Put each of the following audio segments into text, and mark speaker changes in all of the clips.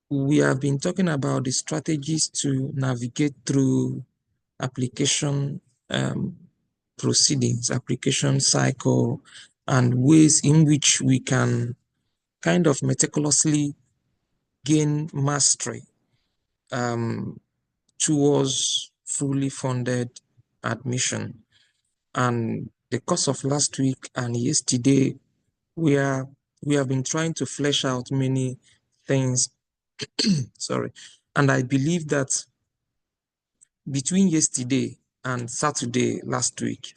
Speaker 1: we have been talking about the strategies to navigate through application proceedings, application cycle, and ways in which we can kind of meticulously gain mastery towards fully funded admission. And the course of last week and yesterday, we are we have been trying to flesh out many things. Sorry. And I believe that between yesterday and Saturday last week,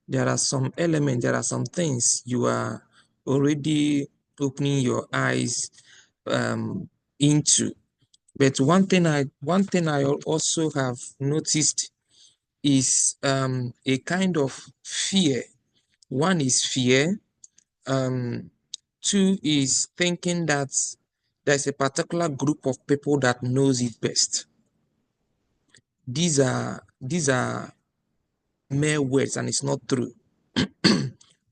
Speaker 1: there are some elements, there are some things you are already opening your eyes into. But one thing I also have noticed is a kind of fear. One is fear. Two is thinking that there's a particular group of people that knows it best. These are mere words, and it's not true.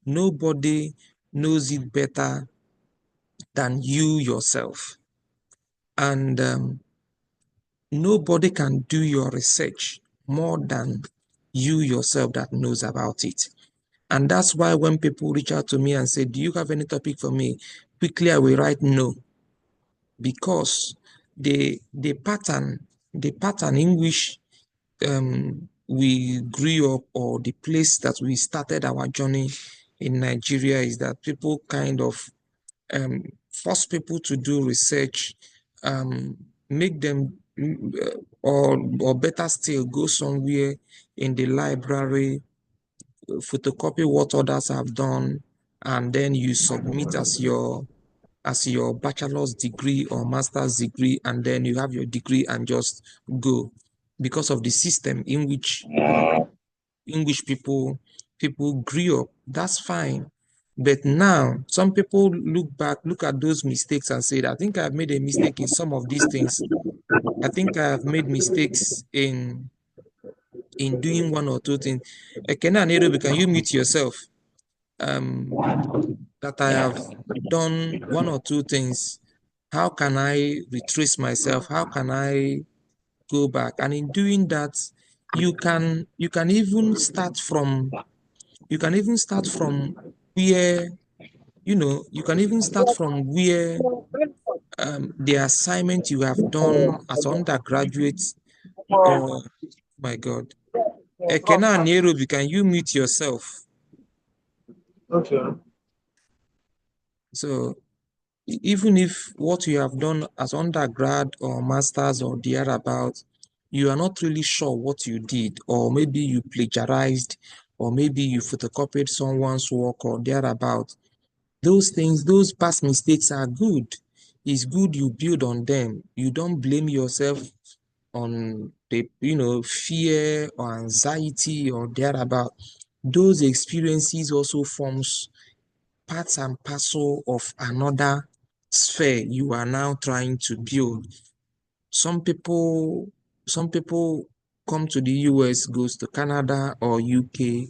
Speaker 1: Nobody knows it better than you yourself. And nobody can do your research more than you yourself that knows about it. And that's why when people reach out to me and say, do you have any topic for me? Quickly, I will write no. Because the pattern in which we grew up, or the place that we started our journey in Nigeria, is that people kind of force people to do research, make them, or better still, go somewhere in the library, photocopy what others have done, and then you submit as your bachelor's degree or master's degree, and then you have your degree and just go, because of the system in which people grew up. That's fine. But now some people look at those mistakes and say, I think I've made a mistake in some of these things. I think I have made mistakes in doing one or two things. Ekena and Nairobi, can you mute yourself? That I have done one or two things. How can I retrace myself? How can I go back? And in doing that, you can even start from where you can even start from where the assignment you have done as undergraduate, or my God. Ekena and Nairobi, can you mute yourself?
Speaker 2: Okay.
Speaker 1: So even if what you have done as undergrad or masters or thereabout, you are not really sure what you did, or maybe you plagiarized, or maybe you photocopied someone's work or thereabout. Those things, those past mistakes are good. It's good you build on them. You don't blame yourself on the fear or anxiety or thereabout. Those experiences also forms parts and parcel of another sphere you are now trying to build. Some people, some people come to the US, goes to Canada or UK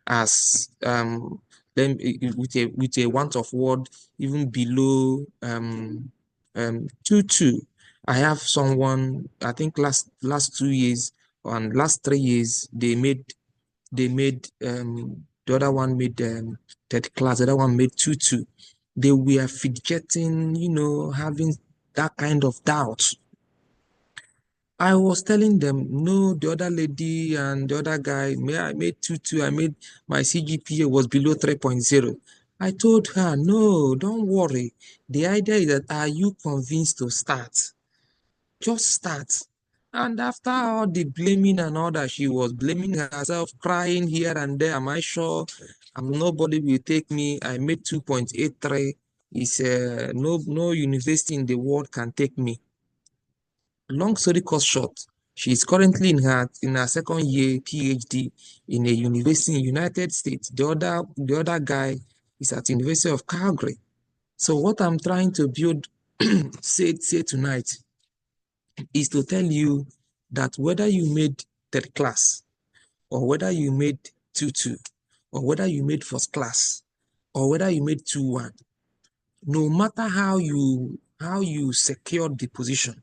Speaker 1: as them with a want of word even below 2.2. I have someone, I think last 2 years and last 3 years, the other one made third class, the other one made 2.2. They were fidgeting, having that kind of doubt. I was telling them, no, the other lady and the other guy, I made 2.2. My CGPA was below 3.0. I told her, no, don't worry. The idea is that, are you convinced to start? Just start. And after all the blaming and all that, she was blaming herself, crying here and there. Am I sure nobody will take me? I made 2.83. It's no university in the world can take me. Long story cut short, she is currently in her second year PhD in a university in United States. The other guy is at University of Calgary. So what I'm trying to build say tonight is to tell you that whether you made third class, or whether you made 2.2, or whether you made first class, or whether you made 2.1, no matter how you how you secure the position.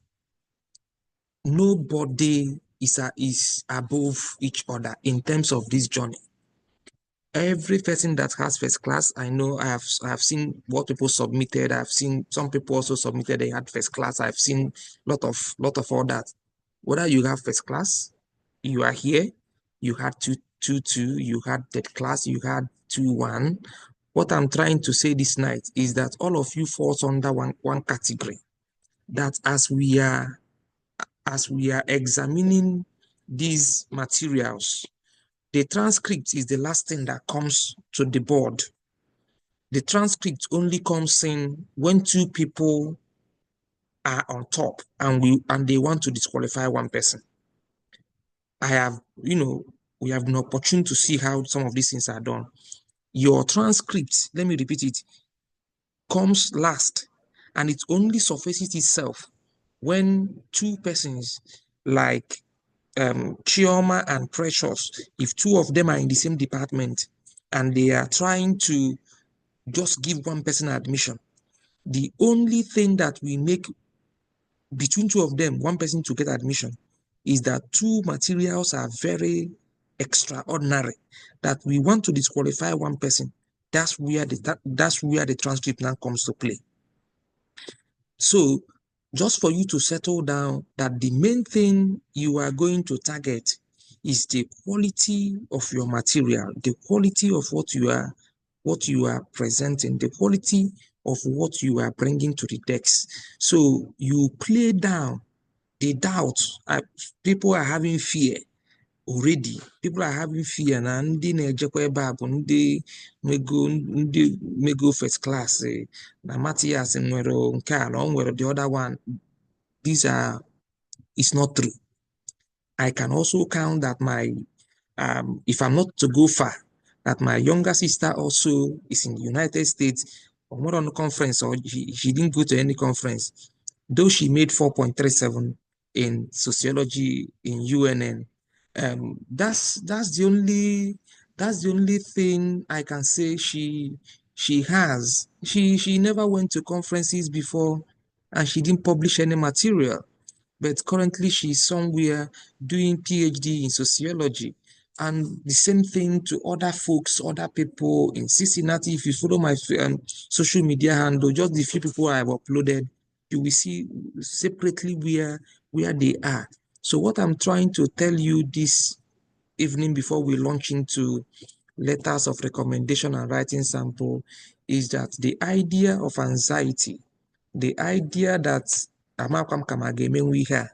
Speaker 1: Nobody is above each other in terms of this journey. Every person that has first class, I know I have seen what people submitted. I've seen some people also submitted they had first class. I've seen lot of all that. Whether you have first class, you are here, you had two, you had third class, you had 2-1. What I'm trying to say this night is that all of you falls under one category. That as we are examining these materials, the transcript is the last thing that comes to the board. The transcript only comes in when two people are on top and they want to disqualify one person. I have, we have an opportunity to see how some of these things are done. Your transcript, let me repeat it, comes last, and it only surfaces itself when two persons like Chioma and Precious, if two of them are in the same department and they are trying to just give one person admission, the only thing that we make between two of them, one person to get admission, is that two materials are very extraordinary, that we want to disqualify one person. That's where the transcript now comes to play. So just for you to settle down that the main thing you are going to target is the quality of your material, the quality of what you are presenting, the quality of what you are bringing to the decks. So you play down the doubt. People are having fear already. People are having fear na ndị na-ejekwa ebe a bụ ndị mego first class, na Matthias nwere nke a na ọ nwere the other one. It's not true. I can also count that if I'm not to go far, that my younger sister also is in the United States, or more on a conference, or she didn't go to any conference, though she made 4.37 in sociology in UNN. That's the only thing I can say she has. She never went to conferences before, and she didn't publish any material, but currently she's somewhere doing PhD in sociology. And the same thing to other folks, other people in Cincinnati. If you follow my social media handle, just the few people I've uploaded, you will see separately where they are. So what I'm trying to tell you this evening before we launch into letters of recommendation and writing sample is that the idea of anxiety, the idea that Amakam Kamageme we have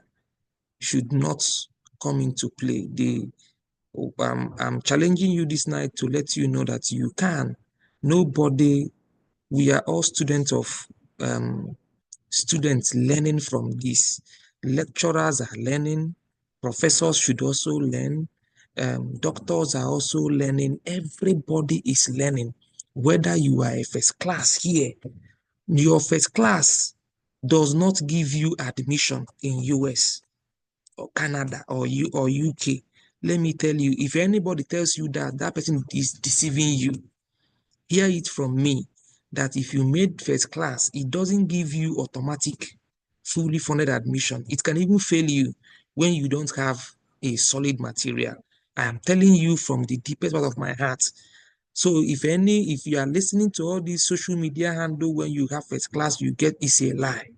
Speaker 1: should not come into play. I'm challenging you this night to let you know that you can. Nobody, we are all students learning from this. Lecturers are learning. Professors should also learn. Doctors are also learning. Everybody is learning. Whether you are a first class here, your first class does not give you admission in US or Canada or UK. Let me tell you, if anybody tells you that, that person is deceiving you. Hear it from me that if you made first class, it doesn't give you automatic, fully funded admission. It can even fail you when you don't have a solid material. I am telling you from the deepest part of my heart. So if you are listening to all these social media handle when you have first class, you get it's a lie.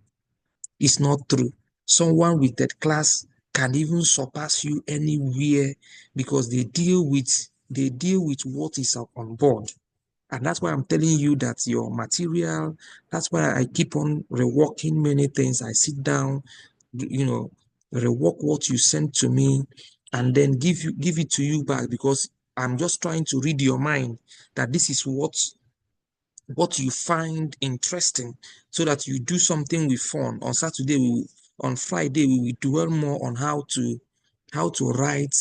Speaker 1: It's not true. Someone with that class can even surpass you anywhere because they deal with what is on board. And that's why I'm telling you that your material, that's why I keep on reworking many things. I sit down, rework what you sent to me and then give it to you back because I'm just trying to read your mind that this is what you find interesting so that you do something with fun. On Friday, we will dwell more on how to write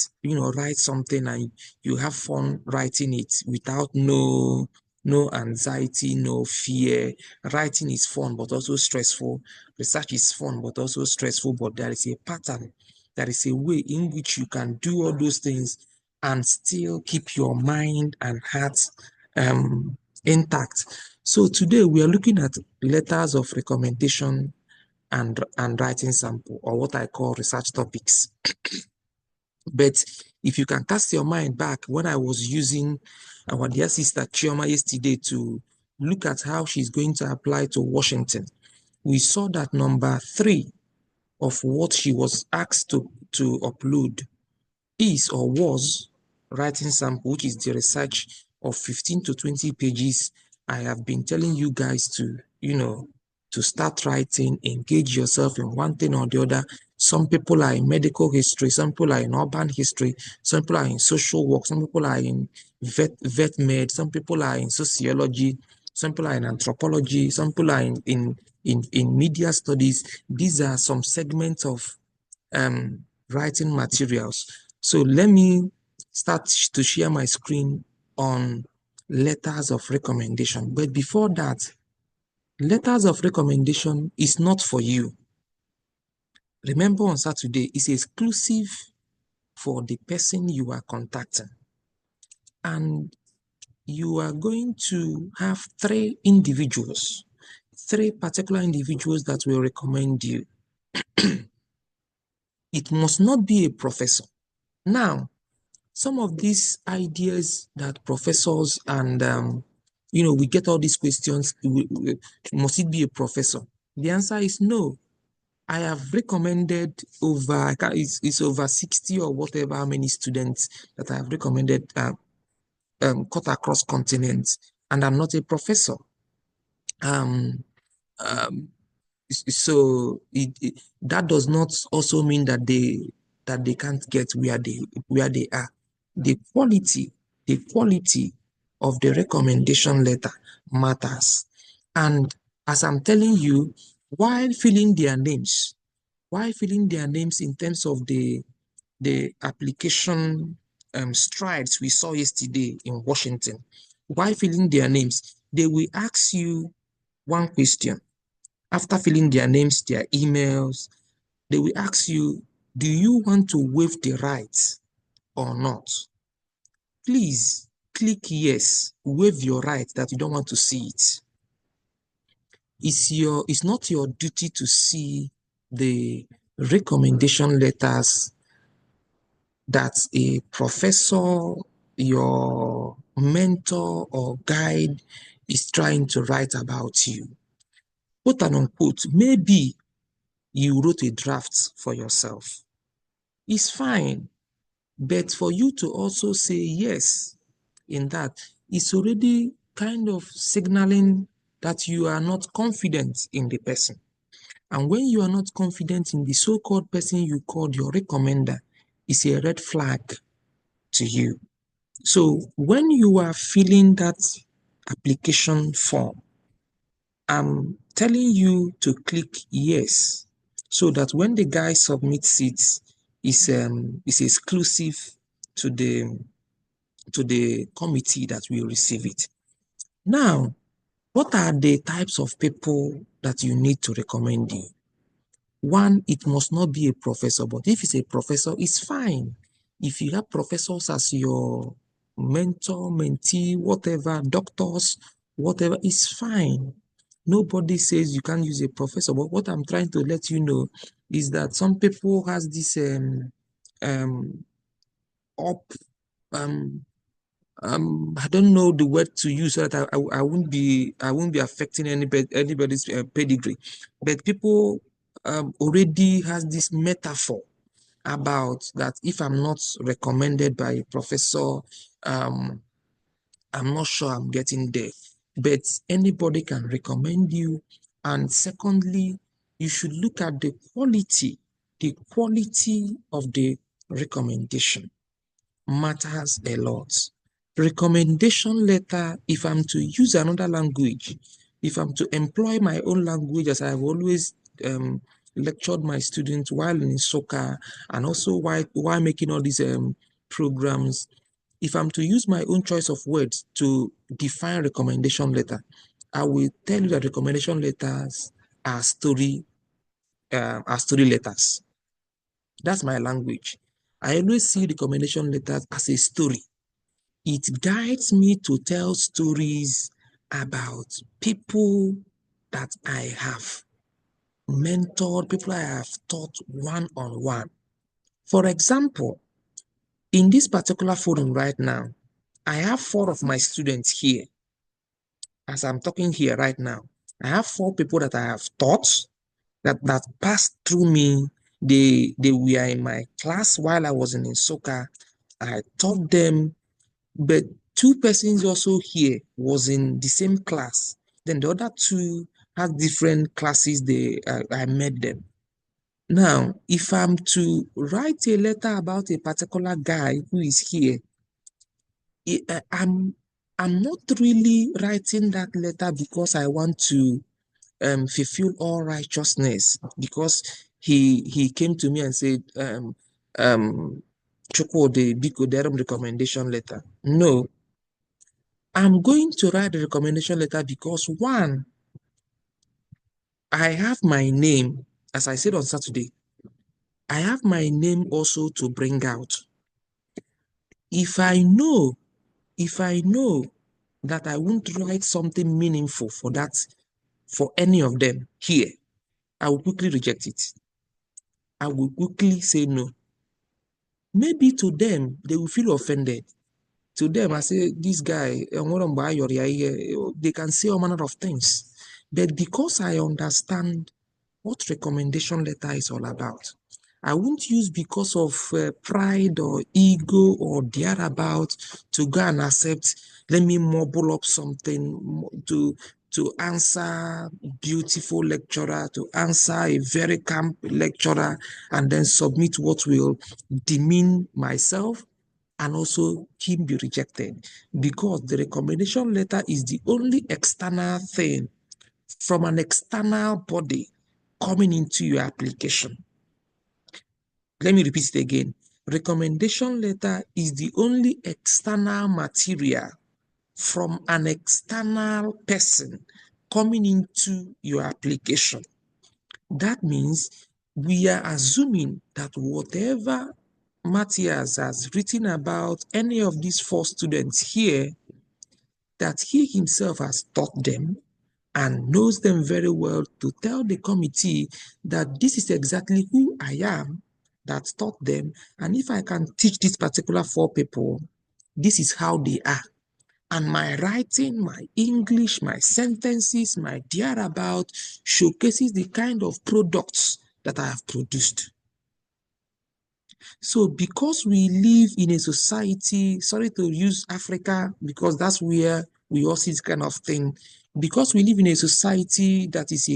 Speaker 1: something and you have fun writing it without no anxiety, no fear. Writing is fun, but also stressful. Research is fun, but also stressful, but there is a pattern. There is a way in which you can do all those things and still keep your mind and heart intact. So today we are looking at letters of recommendation and writing sample, or what I call research topics. But if you can cast your mind back when I was using our dear sister Chioma yesterday to look at how she's going to apply to Washington, we saw that number 3 of what she was asked to upload is or was writing sample, which is the research of 15 to 20 pages. I have been telling you guys to, to start writing, engage yourself in one thing or the other. Some people are in medical history, some people are in urban history, some people are in social work, some people are in vet med, some people are in sociology, some people are in anthropology, some people are in media studies. These are some segments of writing materials. So let me start to share my screen on letters of recommendation. But before that, letters of recommendation is not for you. Remember, on Saturday, it's exclusive for the person you are contacting. And you are going to have 3 particular individuals that will recommend you. It must not be a professor. Now, some of these ideas that professors and we get all these questions, must it be a professor? The answer is no. I have recommended over, it's over 60 or whatever, how many students that I have recommended cut across continents, and I'm not a professor. Um, um, so that does not also mean that they can't get where they are. The quality, the quality of the recommendation letter matters. And as I'm telling you, while filling their names, in terms of the application strides we saw yesterday in Washington, while filling their names, they will ask you one question. After filling their names, their emails, they will ask you, do you want to waive the rights or not? Please click yes, waive your right that you don't want to see it. It's not your duty to see the recommendation letters that a professor, your mentor or guide is trying to write about you. Quote and unquote, maybe you wrote a draft for yourself. It's fine. But for you to also say yes in that, it's already kind of signaling that you are not confident in the person. And when you are not confident in the so-called person you called your recommender, it's a red flag to you. So when you are filling that application form, I'm telling you to click yes, so that when the guy submits it, it's exclusive to the committee that will receive it. Now, what are the types of people that you need to recommend you? One, it must not be a professor, but if it's a professor, it's fine. If you have professors as your mentor, mentee, whatever, doctors, whatever, it's fine. Nobody says you can't use a professor, but what I'm trying to let you know is that some people has this um up I don't know the word to use so that I won't be affecting anybody's pedigree, but people already has this metaphor about that if I'm not recommended by a professor, um, I'm not sure I'm getting there. But anybody can recommend you. And secondly, you should look at the quality of the recommendation matters a lot. Recommendation letter, if I'm to use another language, if I'm to employ my own language, as I've always lectured my students while in soccer and also while making all these programs, if I'm to use my own choice of words to define recommendation letter, I will tell you that recommendation letters are story letters. That's my language. I always see recommendation letters as a story. It guides me to tell stories about people that I have mentored, people I have taught one on one. For example, in this particular forum right now, I have four of my students here. As I'm talking here right now, I have four people that I have taught that passed through me. They were in my class while I was in soccer. I taught them, but two persons also here was in the same class. Then the other two had different classes. I met them. Now, if I'm to write a letter about a particular guy who is here, it, I'm not really writing that letter because I want to fulfill all righteousness, because he came to me and said, Chukwu the Biko Derum recommendation letter. No, I'm going to write the recommendation letter because one, I have my name, as I said on Saturday, I have my name also to bring out. If I know, if I know that I won't write something meaningful for that, for any of them here, I will quickly reject it. I will quickly say no. Maybe to them, they will feel offended. To them, I say, this guy, they can say all manner of things. But because I understand what recommendation letter is all about, I won't use because of pride or ego or thereabout to go and accept, let me mobile up something to answer beautiful lecturer, to answer a very camp lecturer, and then submit what will demean myself and also him be rejected, because the recommendation letter is the only external thing from an external body coming into your application. Let me repeat it again. Recommendation letter is the only external material from an external person coming into your application. That means we are assuming that whatever Matthias has written about any of these four students here, that he himself has taught them and knows them very well, to tell the committee that this is exactly who I am that taught them. And if I can teach this particular four people, this is how they are. And my writing, my English, my sentences, my thereabout showcases the kind of products that I have produced. So because we live in a society, sorry to use Africa because that's where we all see this kind of thing, because we live in a society that is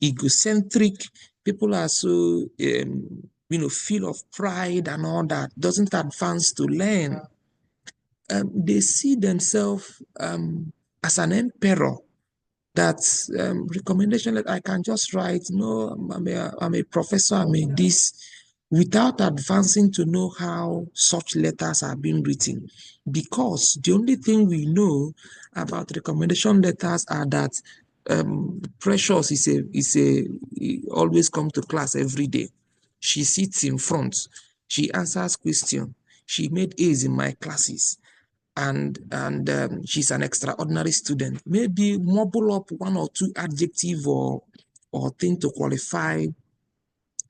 Speaker 1: egocentric, people are so, feel of pride and all that, doesn't advance to learn. They see themselves as an emperor, that recommendation that I can just write, no, I'm a professor, I'm a this, without advancing to know how such letters are being written. Because the only thing we know about recommendation letters are that Precious he always come to class every day. She sits in front, she answers questions, she made A's in my classes, and she's an extraordinary student. Maybe mobile up one or two adjective or thing to qualify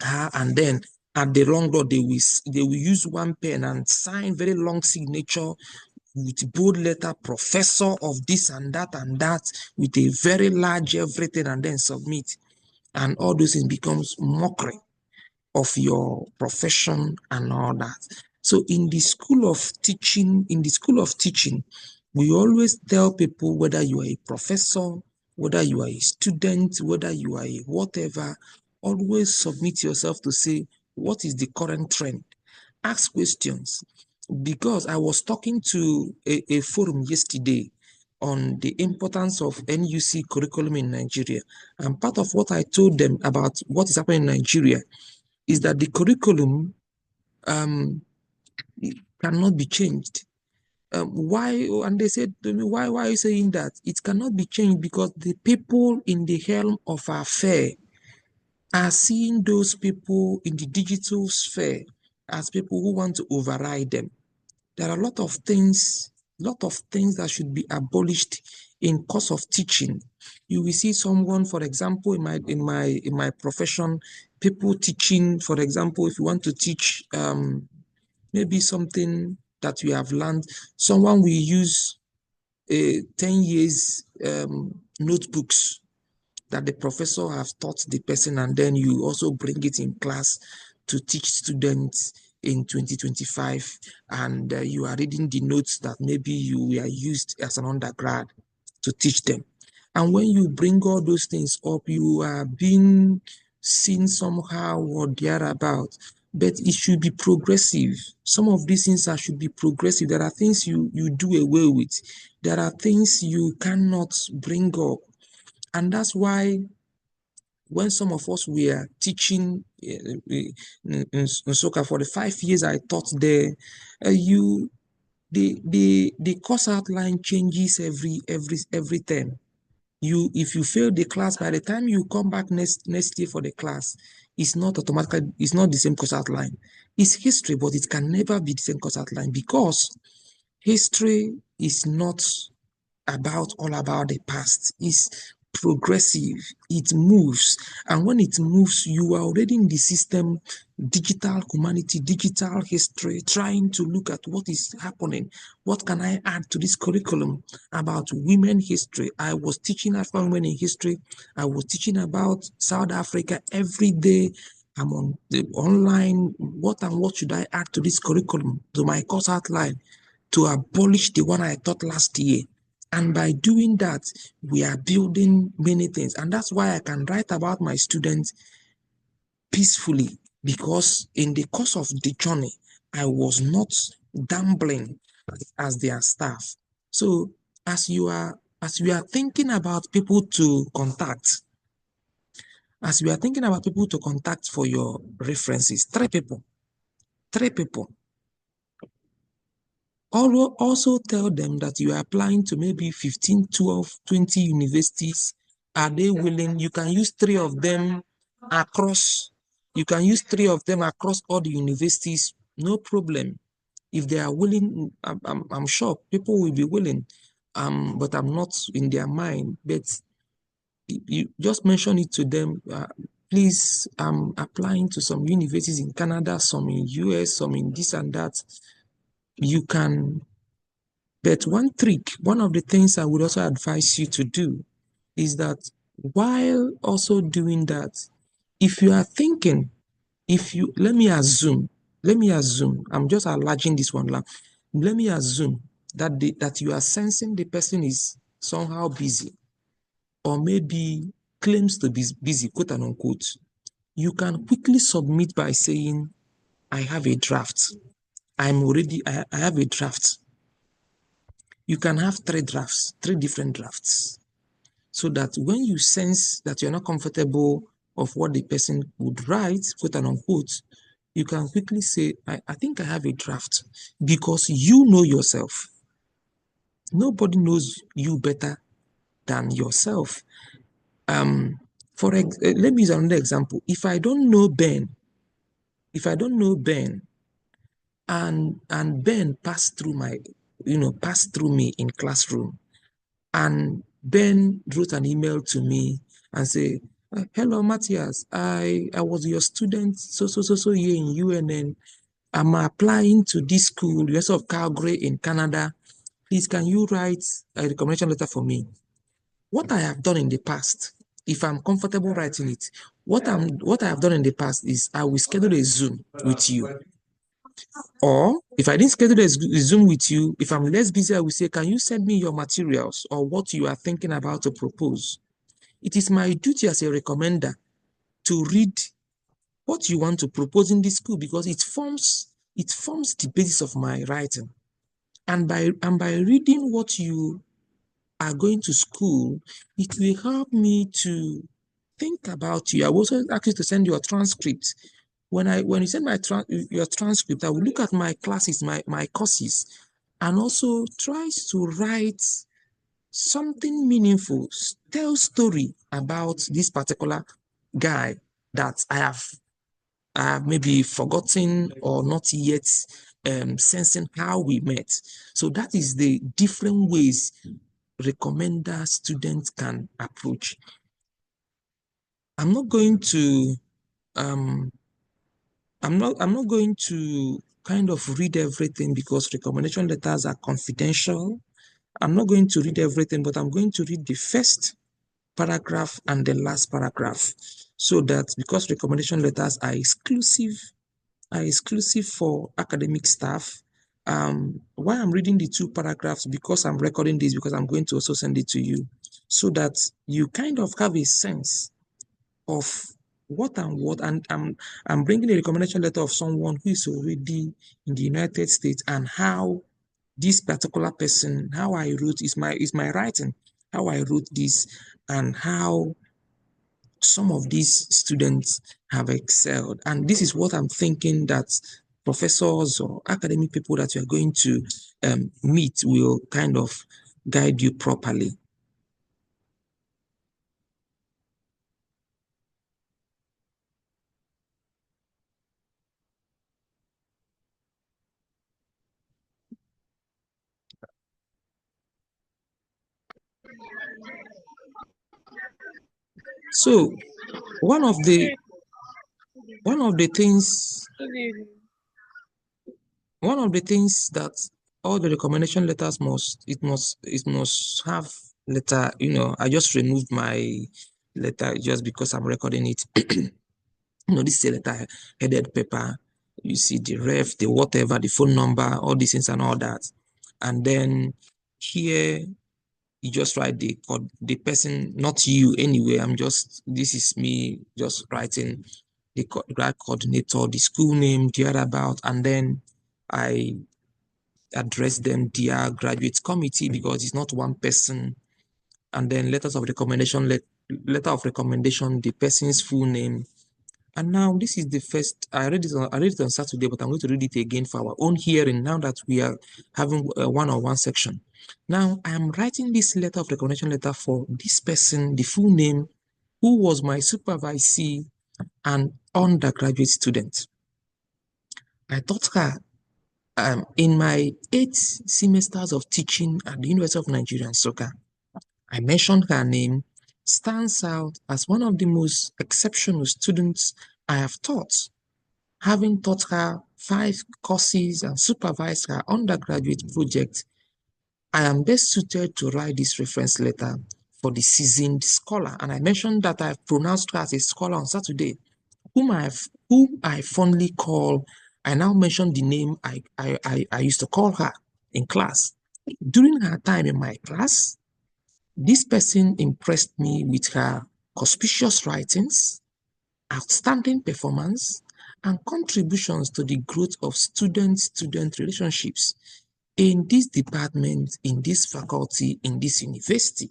Speaker 1: her, and then at the long run they will use one pen and sign very long signature with bold letter, professor of this and that, with a very large everything, and then submit, and all those things becomes mockery of your profession and all that. So in the school of teaching, we always tell people, whether you are a professor, whether you are a student, whether you are a whatever, always submit yourself to say, what is the current trend? Ask questions. Because I was talking to a forum yesterday on the importance of NUC curriculum in Nigeria. And part of what I told them about what is happening in Nigeria is that the curriculum cannot be changed. Why? And they said to me, why are you saying that? It cannot be changed because the people in the helm of our affair are seeing those people in the digital sphere as people who want to override them. There are a lot of things lot of things that should be abolished in course of teaching. You will see someone, for example, in my profession, people teaching, for example, if you want to teach maybe something that you have learned, someone will use 10 years notebooks that the professor has taught the person, and then you also bring it in class to teach students in 2025, and you are reading the notes that maybe you were used as an undergrad to teach them. And when you bring all those things up, you are being seen somehow or thereabout. But it should be progressive. Some of these things should be progressive. There are things you do away with. There are things you cannot bring up. And that's why when some of us were teaching in soccer for the 5 years I taught there, you the course outline changes every term. If you fail the class, by the time you come back next year for the class, it's not automatically, it's not the same course outline. It's history, but it can never be the same course outline because history is not all about the past. It's progressive, it moves, and when it moves, you are already in the system, digital humanity, digital history, trying to look at what is happening. What can I add to this curriculum about women history? I was teaching African women in history. I was teaching about South Africa every day. I'm on the online. What should I add to this curriculum, to my course outline, to abolish the one I taught last year? And by doing that, we are building many things. And that's why I can write about my students peacefully, because in the course of the journey, I was not gambling as their staff. So as you are thinking about people to contact, as you are thinking about people to contact for your references, three people. Also tell them that you are applying to maybe 15, 12, 20 universities. Are they willing? You can use across, you can use three of them across all the universities, no problem. If they are willing, I'm sure people will be willing. But I'm not in their mind. But you just mention it to them. Please, I'm applying to some universities in Canada, some in US, some in this and that. You can. But one of the things I would also advise you to do is that while also doing that, if you are thinking, let me assume, I'm just enlarging this one. Let me assume that you are sensing the person is somehow busy, or maybe claims to be busy, quote and unquote. You can quickly submit by saying, I have a draft. I have a draft. You can have three different drafts, so that when you sense that you're not comfortable of what the person would write, quote and unquote, you can quickly say, I think I have a draft, because you know yourself. Nobody knows you better than yourself. Let me use another example. If I don't know Ben, and Ben passed through me in classroom, and Ben wrote an email to me and say, hello, Matthias, I was your student so here in UNN. I'm applying to this school, University of Calgary in Canada. Please, can you write a recommendation letter for me? What I have done in the past, if I'm comfortable writing it, what I have done in the past is I will schedule a Zoom with you. Or if I didn't schedule a Zoom with you, if I'm less busy, I will say, can you send me your materials or what you are thinking about to propose? It is my duty as a recommender to read what you want to propose in this school, because it forms the basis of my writing. And by reading what you are going to school, it will help me to think about you. I will also ask you to send your transcript. When you send your transcript, I will look at my classes, my courses, and also tries to write something meaningful, tell story about this particular guy that I have maybe forgotten or not yet sensing how we met. So that is the different ways recommender students can approach. I'm not going to um, I'm not going to kind of read everything because recommendation letters are confidential. I'm not going to read everything, but I'm going to read the first paragraph and the last paragraph so that because recommendation letters are exclusive for academic staff. Why I'm reading the two paragraphs, because I'm recording this, because I'm going to also send it to you so that you kind of have a sense of what and what. And I'm bringing a recommendation letter of someone who is already in the United States, and how this particular person, how I wrote is my writing, how I wrote this, and how some of these students have excelled. And this is what I'm thinking that professors or academic people that you're going to meet will kind of guide you properly. So one of the one of the things one of the things that all the recommendation letters must have letter. I just removed my letter just because I'm recording it. This is a letter headed paper. You see the ref, the whatever, the phone number, all these things and all that. And then here you just write the person, not you anyway. This is me just writing the grad coordinator, the school name, the about, and then I address them dear graduate committee, because it's not one person. And then letter of recommendation, the person's full name. And now this is the first. I read it on Saturday, but I'm going to read it again for our own hearing now that we are having a one-on-one section. Now I am writing this letter of recommendation letter for this person, the full name, who was my supervisee and undergraduate student. I taught her in my 8 semesters of teaching at the University of Nigeria in Soka. I mentioned her name stands out as one of the most exceptional students I have taught, having taught her 5 courses and supervised her undergraduate project. I am best suited to write this reference letter for the seasoned scholar. And I mentioned that I've pronounced her as a scholar on Saturday, whom I fondly call. I now mention the name I used to call her in class. During her time in my class, this person impressed me with her conspicuous writings, outstanding performance, and contributions to the growth of student-student relationships in this department, in this faculty, in this university.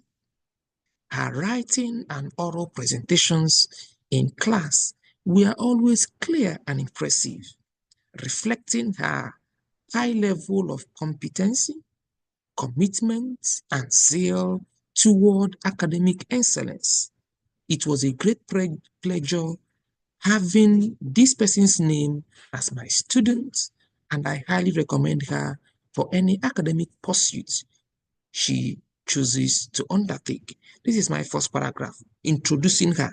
Speaker 1: Her writing and oral presentations in class were always clear and impressive, reflecting her high level of competency, commitment, and zeal toward academic excellence. It was a great pleasure having this person's name as my student, and I highly recommend her for any academic pursuit she chooses to undertake. This is my first paragraph, introducing her.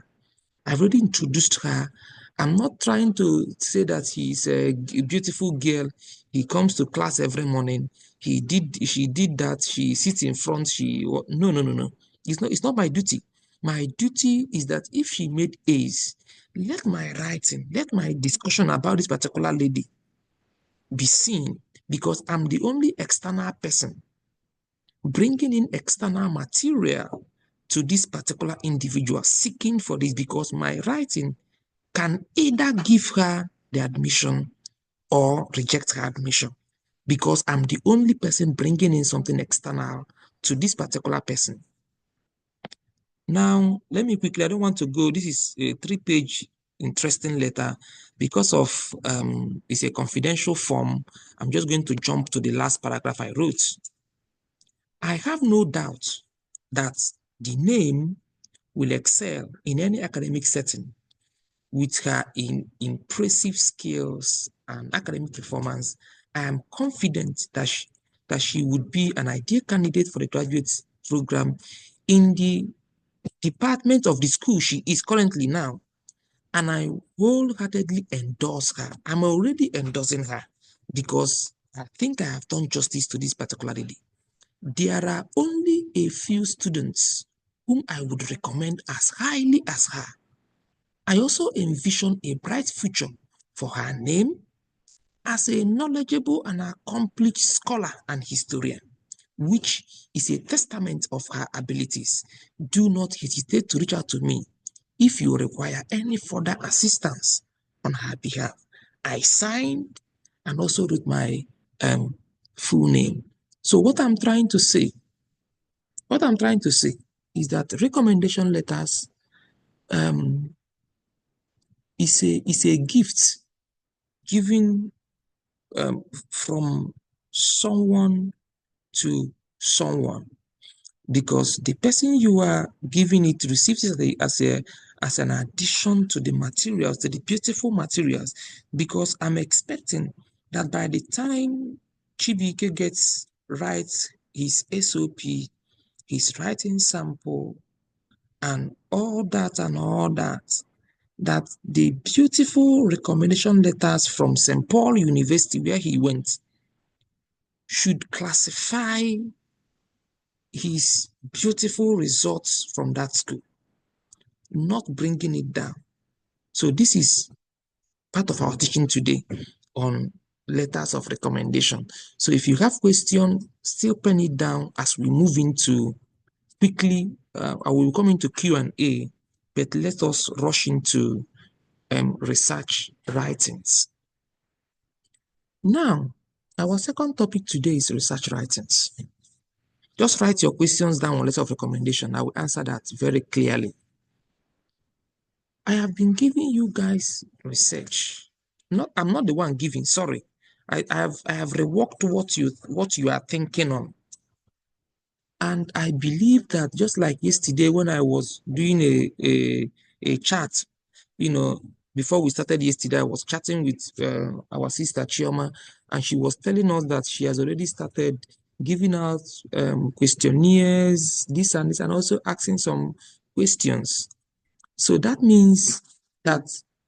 Speaker 1: I've already introduced her. I'm not trying to say that he's a beautiful girl. He comes to class every morning. She did that. She sits in front. No, no, no, no. It's not my duty. My duty is that if she made A's, let my writing, let my discussion about this particular lady be seen, because I'm the only external person bringing in external material to this particular individual seeking for this, because my writing can either give her the admission or reject her admission, because I'm the only person bringing in something external to this particular person. Now, let me quickly, I don't want to go, this is a 3-page interesting letter. Because of it's a confidential form, I'm just going to jump to the last paragraph I wrote. I have no doubt that the name will excel in any academic setting with her impressive skills and academic performance, I am confident that she would be an ideal candidate for the graduate program in the department of the school she is currently now. And I wholeheartedly endorse her. I'm already endorsing her because I think I have done justice to this particular lady. There are only a few students whom I would recommend as highly as her. I also envision a bright future for her name as a knowledgeable and accomplished scholar and historian, which is a testament of her abilities. Do not hesitate to reach out to me if you require any further assistance on her behalf. I signed and also wrote my um, full name. So what I'm trying to say is that recommendation letters um, is a gift given from someone to someone, because the person you are giving it receives it as an addition to the materials, to the beautiful materials, because I'm expecting that by the time Chibike gets writes his SOP, his writing sample, and all that the beautiful recommendation letters from St. Paul University, where he went, should classify his beautiful results from that school, not bringing it down. So this is part of our teaching today on letters of recommendation. So if you have questions, still pen it down as we move into quickly. I will come into Q&A, but let us rush into research writings. Now, our second topic today is research writings. Just write your questions down on letter of recommendation. I will answer that very clearly. I have been giving you guys research. I'm not the one giving, sorry. I have reworked what you are thinking on. And I believe that just like yesterday when I was doing a chat, you know, before we started yesterday, I was chatting with our sister Chioma, and she was telling us that she has already started giving out questionnaires, this and this, and also asking some questions. So that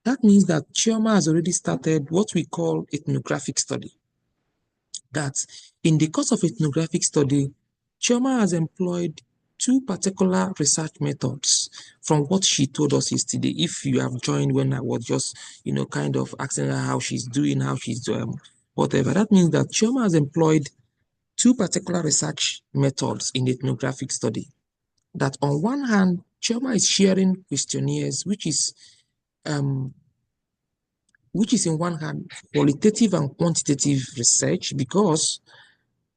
Speaker 1: that means that Chioma has already started what we call ethnographic study. That in the course of ethnographic study, Chioma has employed two particular research methods from what she told us yesterday. If you have joined when I was just, kind of asking her how she's doing, how she's doing, whatever, that means that Chioma has employed two particular research methods in ethnographic study. That on one hand, Chioma is sharing questionnaires, which is in one hand qualitative and quantitative research, because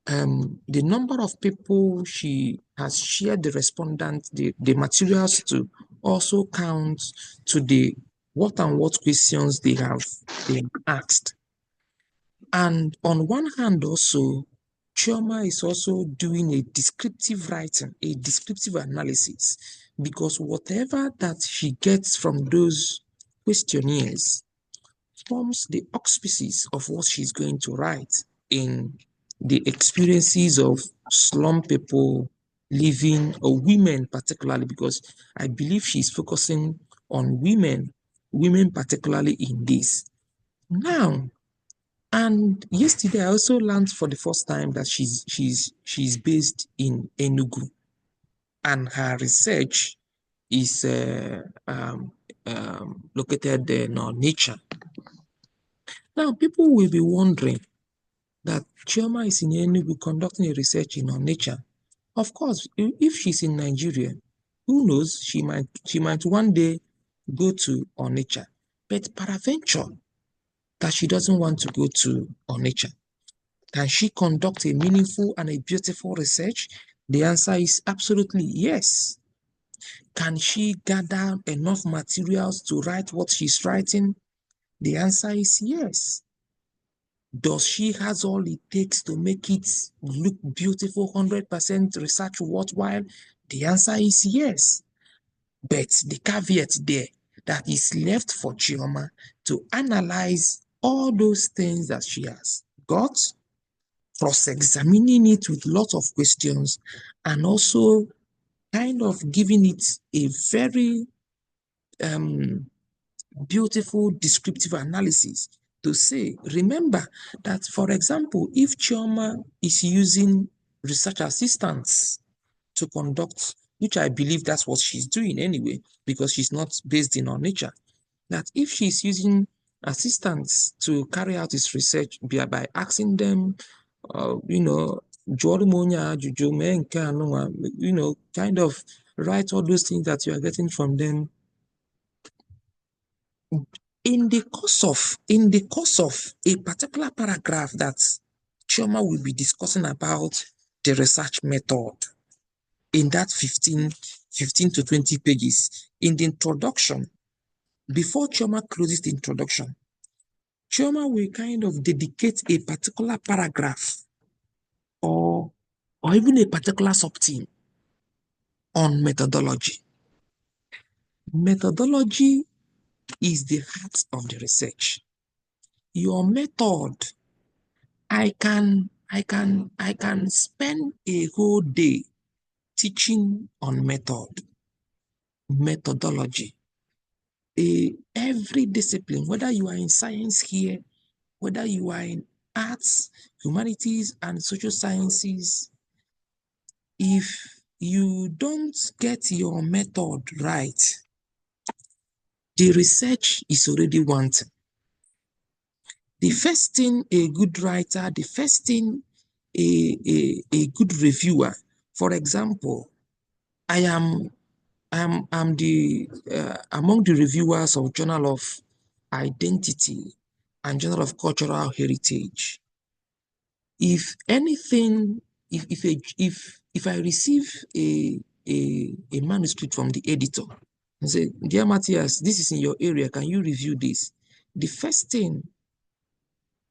Speaker 1: the number of people she has shared the respondent, the materials to, also counts to the what and what questions they have asked. And on one hand also, Chioma is also doing a descriptive writing, a descriptive analysis, because whatever that she gets from those questionnaires forms the auspices of what she's going to write in the experiences of slum people living, or women particularly, because I believe she's focusing on women particularly in this. Now, and yesterday I also learned for the first time that she's based in Enugu, and her research is located in nature. Now, people will be wondering that Chioma is in Enugu conducting a research in nature. Of course, if she's in Nigeria, who knows, she might one day go to Onitsha. But peradventure that she doesn't want to go to Onitsha, can she conduct a meaningful and a beautiful research? The answer is absolutely yes. Can she gather enough materials to write what she's writing? The answer is yes. Does she has all it takes to make it look beautiful, 100% research worthwhile? The answer is yes. But the caveat there, that is left for Chioma to analyze all those things that she has got, cross-examining it with lots of questions, and also kind of giving it a very beautiful descriptive analysis to say, remember that, for example, if Chioma is using research assistants to conduct, which I believe that's what she's doing anyway, because she's not based in our nature, that if she's using assistants to carry out his research by asking them, you know, kind of write all those things that you are getting from them in the course of a particular paragraph that Chioma will be discussing about the research method in that 15 to 20 pages. In the introduction, before Chioma closes the introduction, Chioma will kind of dedicate a particular paragraph or even a particular sub-theme on methodology. Methodology is the heart of the research. Your method, I can spend a whole day teaching on methodology. Every discipline, whether you are in science here, whether you are in arts, humanities, and social sciences, if you don't get your method right, the research is already wanting. The first thing a good writer, the first thing a good reviewer, for example, I am I'm the among the reviewers of Journal of Identity and Journal of Cultural Heritage. If anything, if I receive a manuscript from the editor and say, dear Matthias, this is in your area, can you review this? The first thing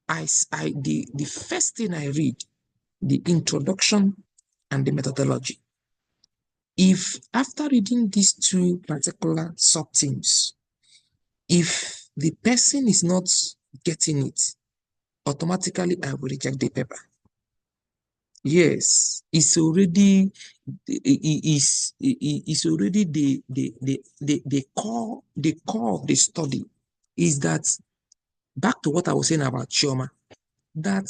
Speaker 1: the first thing I read, the introduction and the methodology. If after reading these two particular sub-themes, if the person is not getting it, automatically I will reject the paper. Yes, it's already it's already the core of the study is that, back to what I was saying about Chioma, that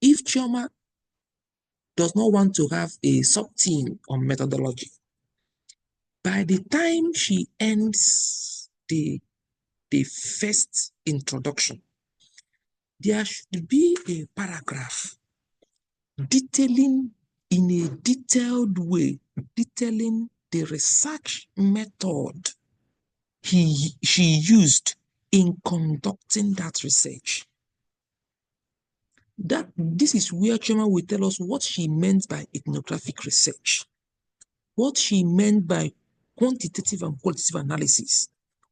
Speaker 1: if Chioma does not want to have a sub-theme on methodology, by the time she ends the first introduction, there should be a paragraph detailing in a detailed way, detailing the research method she used in conducting that research. This is where Chioma will tell us what she meant by ethnographic research, what she meant by quantitative and qualitative analysis,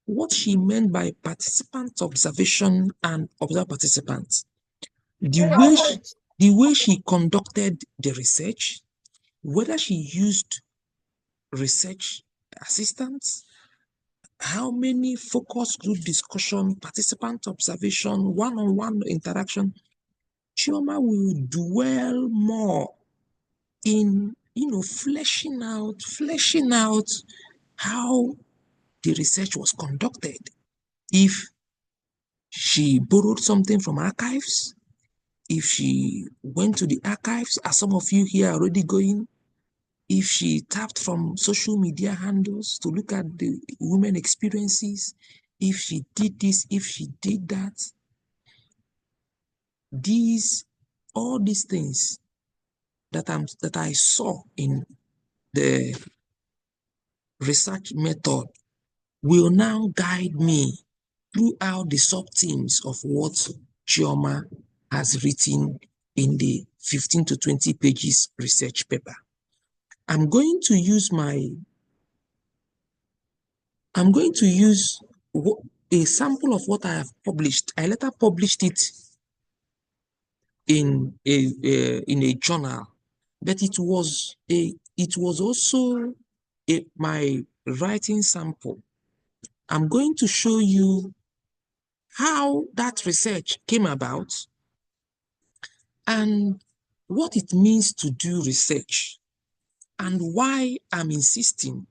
Speaker 1: what she meant by participant observation and observer participants, the way she conducted the research, whether she used research assistants, how many focus group discussion, participant observation, one-on-one interaction. Chioma will dwell more in fleshing out how the research was conducted. If she borrowed something from archives, if she went to the archives, as some of you here are already going, if she tapped from social media handles to look at the women experiences, if she did this, if she did that, all these things that I saw in the research method will now guide me throughout the sub-themes of what Chioma has written in the 15 to 20 pages research paper. I'm going to use a sample of what I have published. I later published it in a journal, but it was also my writing sample I'm going to show you how that research came about and what it means to do research and why I'm insisting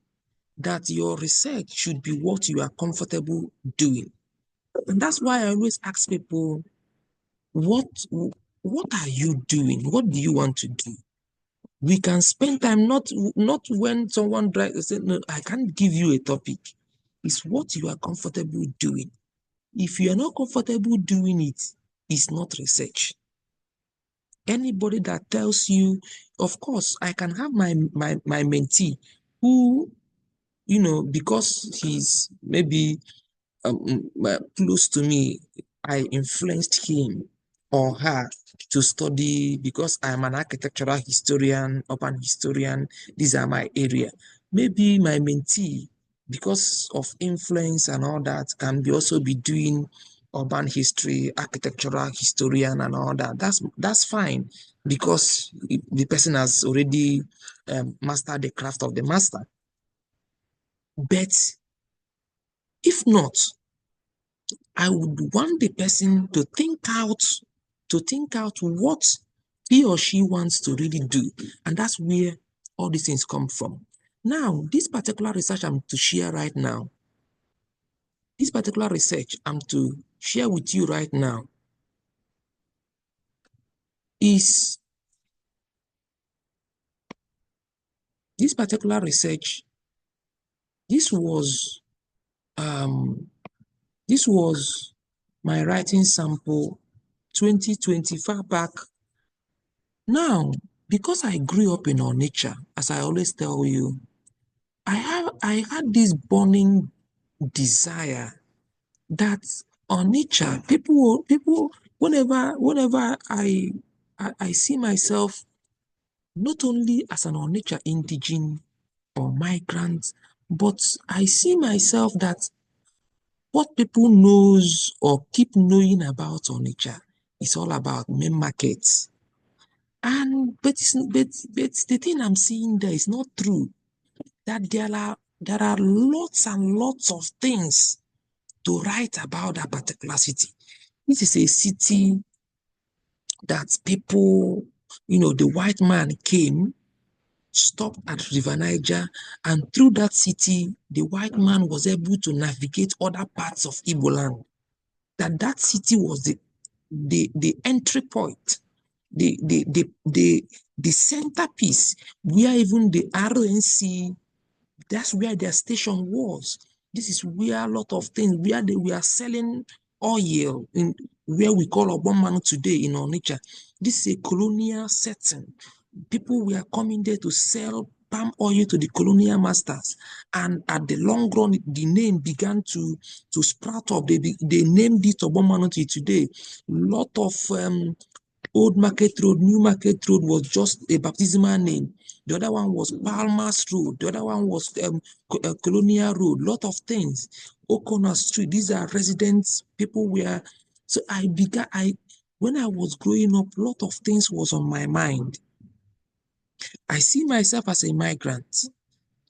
Speaker 1: that your research should be what you are comfortable doing. And that's why I always ask people, what what are you doing? What do you want to do? We can spend time not when someone drives say, no, I can't give you a topic. It's what you are comfortable doing. If you are not comfortable doing it, it's not research. Anybody that tells you, of course, I can have my mentee who, because he's maybe close to me, I influenced him or her to study because I'm an architectural historian, urban historian. These are my area. Maybe my mentee, because of influence and all that, can be also be doing urban history, architectural historian, and all that. That's fine because the person has already mastered the craft of the master. But if not, I would want the person to think out what he or she wants to really do. And that's where all these things come from. Now, this particular research I'm to share right now, this particular research I'm to share with you right now is this particular research, this was um this was my writing sample 2020 far back. Now, because I grew up in our nature, as I always tell you, I had this burning desire that on nature, people whenever I see myself not only as an on nature indigene or migrant, but I see myself that what people knows or keep knowing about on nature is all about main markets. And but the thing I'm seeing there is not true. That there are lots and lots of things to write about that particular city. This is a city that people, the white man came, stopped at River Niger, and through that city, the white man was able to navigate other parts of Igbo land. That city was the entry point, the centerpiece where even the RNC, that's where their station was. This is where a lot of things, where they were selling oil in where we call Obomanu today in Onitsha. This is a colonial setting. People were coming there to sell palm oil to the colonial masters. And at the long run, the name began to sprout up. They named it Obomanu today. Lot of Old Market Road, New Market Road was just a baptismal name. The other one was Palmer's Road. The other one was Colonial Road. Lot of things. O'Connor Street. These are residents. People were. So I began. When I was growing up, lot of things was on my mind. I see myself as a migrant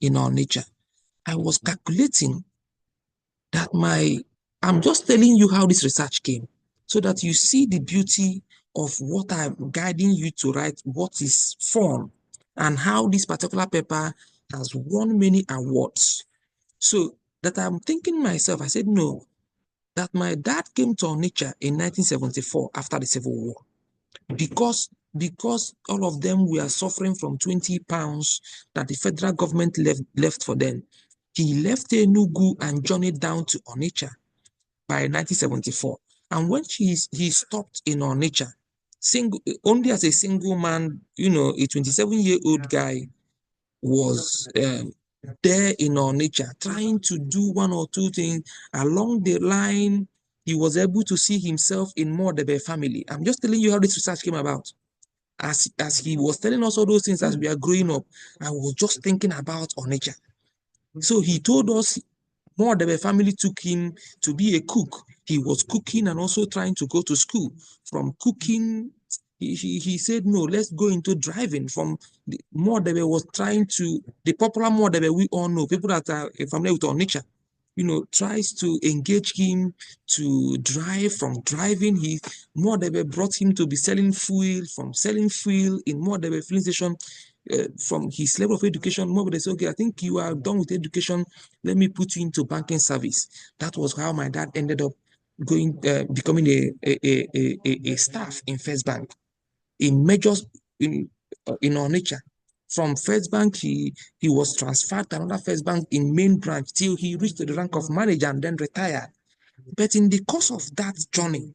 Speaker 1: in our nature. I was calculating that I'm just telling you how this research came so that you see the beauty of what I'm guiding you to write, what is fun, and how this particular paper has won many awards. So that I'm thinking myself, I said, no, that my dad came to our nature in 1974 after the Civil War because all of them were suffering from 20 pounds that the federal government left for them. He left Enugu and journeyed down to Onitsha by 1974. And when he stopped in Onitsha, only as a single man, a 27-year-old guy was there in Onitsha trying to do one or two things along the line. He was able to see himself in Modebe family. I'm just telling you how this research came about. As he was telling us all those things as we are growing up, I was just thinking about Onitsha. So he told us more the family took him to be a cook. He was cooking and also trying to go to school. From cooking, he said, no, let's go into driving. From the Modebe was trying to, the popular Modebe we all know, people that are familiar with our nature. tries to engage him to drive. From driving, he Modebe brought him to be selling fuel. From selling fuel in Modebe filling station, from his level of education, Modebe said, okay, I think you are done with education. Let me put you into banking service. That was how my dad ended up becoming a staff in First Bank, in majors in Onitsha. From First Bank, he was transferred to another First Bank in main branch till he reached the rank of manager and then retired. But in the course of that journey,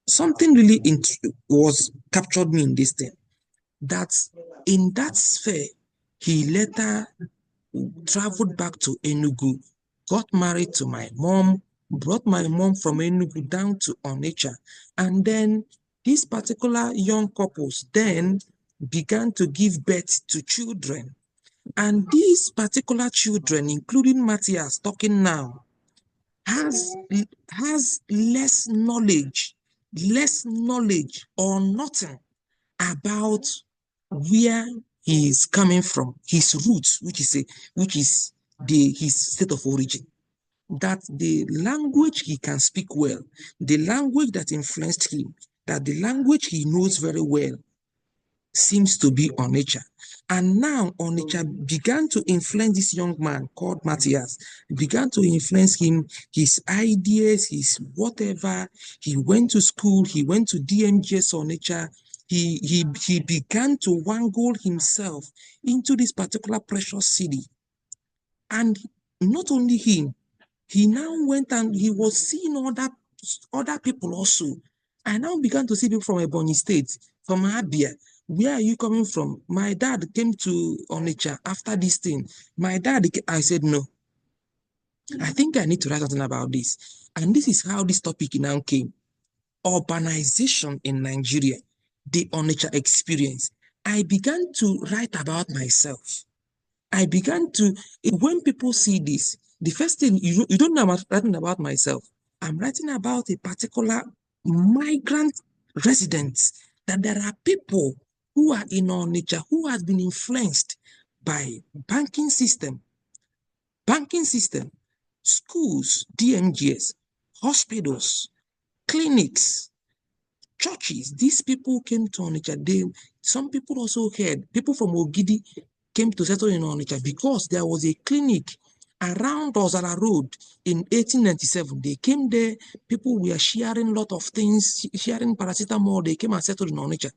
Speaker 1: something really was captured me in this thing. That in that sphere, he later traveled back to Enugu, got married to my mom, brought my mom from Enugu down to Onitsha. And then these particular young couples then began to give birth to children. And these particular children, including Matthias talking now, has has less knowledge or nothing about where he is coming from, his roots, which is his state of origin. That the language he can speak well, the language that influenced him, that the language he knows very well seems to be Onitsha. And now Onitsha began to influence this young man called Matthias, began to influence him, his ideas, his whatever. He went to school, he went to DMGS Onitsha. He began to wangle himself into this particular precious city. And not only him, he now went and he was seeing other people also. I now began to see people from Ebonyi State, from Abia. Where are you coming from? My dad came to Onitsha after this thing. I said, no, I think I need to write something about this. And this is how this topic now came. Urbanization in Nigeria, the Onitsha experience. I began to write about myself. I began to, when people see this, the first thing, you don't know I'm writing about myself. I'm writing about a particular migrant resident, that there are people who are in our nature, who has been influenced by banking system, schools, DMGS, hospitals, clinics, churches. These people came to Onitsha. Some people also heard, people from Ogidi came to settle in Onitsha because there was a clinic around Ozara Road in 1897. They came there, people were sharing a lot of things, sharing paracetamol. They came and settled in Onitsha.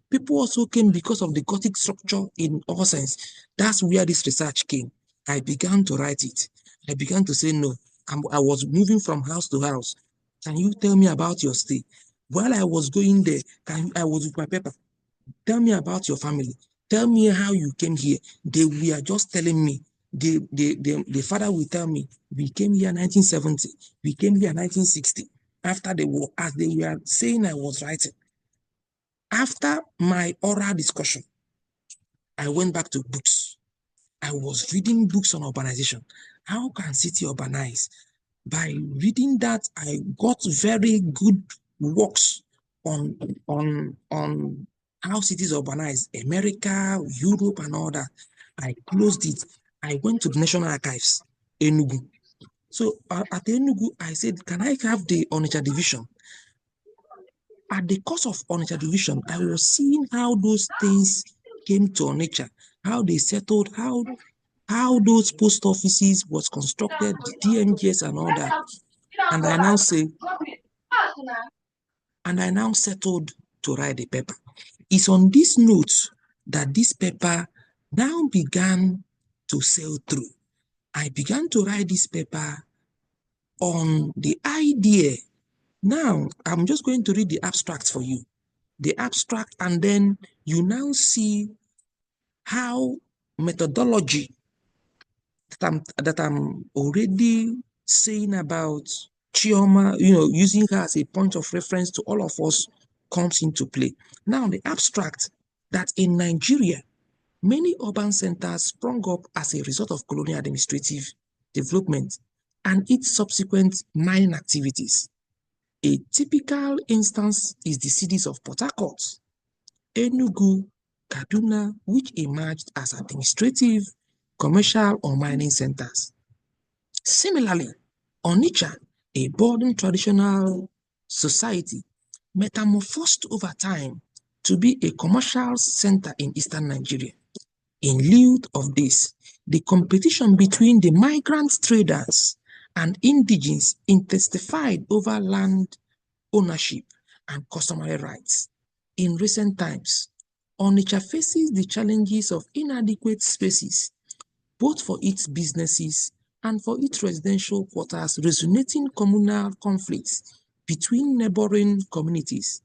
Speaker 1: People also came because of the Gothic structure in Orsens. That's where this research came. I began to write it. I began to say, no, I was moving from house to house. Can you tell me about your stay? While I was going there, I was with my paper. Tell me about your family. Tell me how you came here. They were just telling me. The father will tell me, we came here 1970. We came here 1960. After the war, as they were saying I was writing. After my oral discussion, I went back to books. I was reading books on urbanization. How can city urbanize? By reading that, I got very good works on how cities urbanize, America, Europe, and all that. I closed it. I went to the National Archives, Enugu. So at Enugu, I said, can I have the Onitsha division? At the course of Onitsha division, I was seeing how those things came to Onitsha, how they settled, how those post offices was constructed, the DMGS and all that. And I now say, and I now settled to write the paper. It's on this note that this paper now began to sail through. I began to write this paper on the idea. Now, I'm just going to read the abstract for you. The abstract, and then you now see how methodology that I'm already saying about Chioma, using her as a point of reference to all of us comes into play. Now, the abstract that in Nigeria, many urban centers sprung up as a result of colonial administrative development and its subsequent mining activities. A typical instance is the cities of Port Harcourt, Enugu, Kaduna, which emerged as administrative, commercial or mining centers. Similarly, Onitsha, a boarding traditional society, metamorphosed over time to be a commercial center in eastern Nigeria. In lieu of this, the competition between the migrant traders and indigenes intensified over land ownership and customary rights. In recent times, Onitsha faces the challenges of inadequate spaces, both for its businesses and for its residential quarters, resonating communal conflicts between neighboring communities,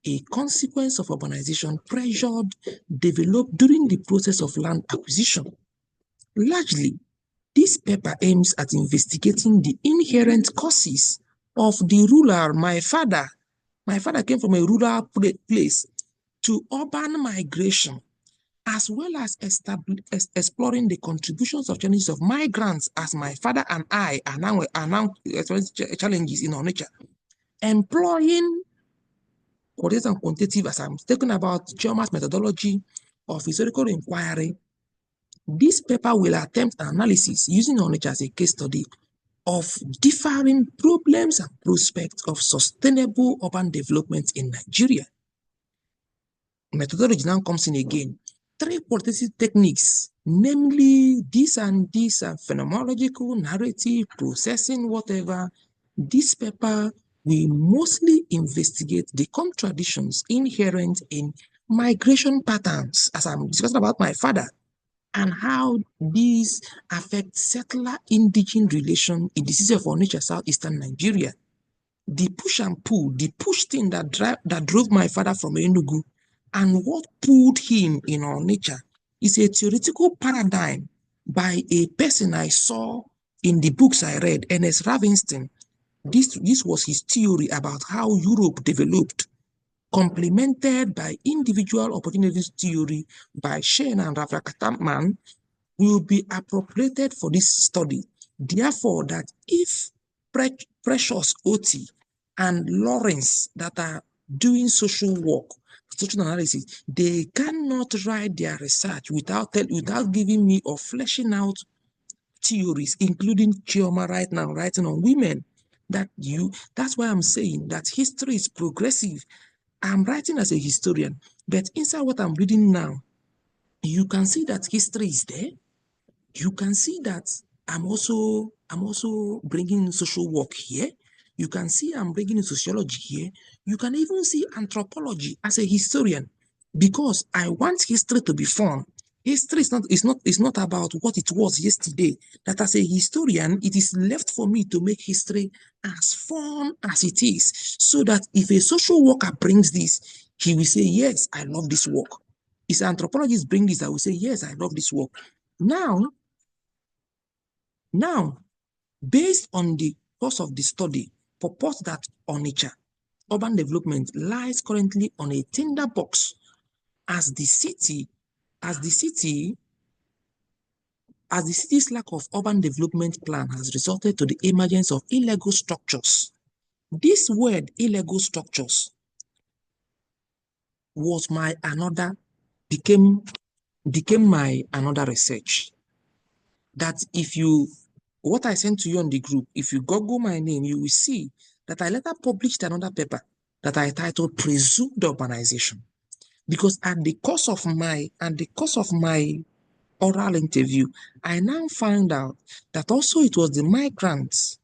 Speaker 1: a consequence of urbanization pressured developed during the process of land acquisition. Largely, this paper aims at investigating the inherent causes of the rural. My father came from a rural place to urban migration, as well as exploring the contributions of challenges of migrants, as my father and I are now experiencing challenges in our nature. Employing qualitative and quantitative, as I'm talking about Chioma's methodology of historical inquiry, this paper will attempt analysis using knowledge as a case study of differing problems and prospects of sustainable urban development in Nigeria. Methodology now comes in again. Three qualitative techniques, namely this and phenomenological, narrative, processing, whatever. This paper will mostly investigate the contradictions inherent in migration patterns, as I'm discussing about my father, and how these affect settler-indigene relation in the city of Onitsha, southeastern Nigeria. The push and pull, the push thing that drove my father from Enugu and what pulled him in Onitsha is a theoretical paradigm by a person I saw in the books I read, Ernest Ravenstein. This was his theory about how Europe developed, complemented by individual opportunities theory by Shane and Ravrakataman, will be appropriated for this study. Therefore, that if Precious Oti and Lawrence that are doing social work, social analysis, they cannot write their research without giving me or fleshing out theories, including Chioma right now writing on women. That's why I'm saying that history is progressive. I'm writing as a historian, but inside what I'm reading now, you can see that history is there. You can see that I'm also bringing in social work here. You can see I'm bringing in sociology here. You can even see anthropology as a historian, because I want history to be fun. History is not about what it was yesterday. That as a historian, it is left for me to make history as fun as it is, so that if a social worker brings this, he will say, yes, I love this work. If anthropologists bring this, I will say, yes, I love this work. Now, based on the course of the study, purports that Onitsha urban development lies currently on a tinderbox, as the city, as the city, as the city's lack of urban development plan has resulted to the emergence of illegal structures. This word, illegal structures, was my another became became my another research. That if you, what I sent to you on the group, if you Google my name, you will see that I later published another paper that I titled Presumed Urbanization. Because at the course of my oral interview, I now found out that also it was the migrants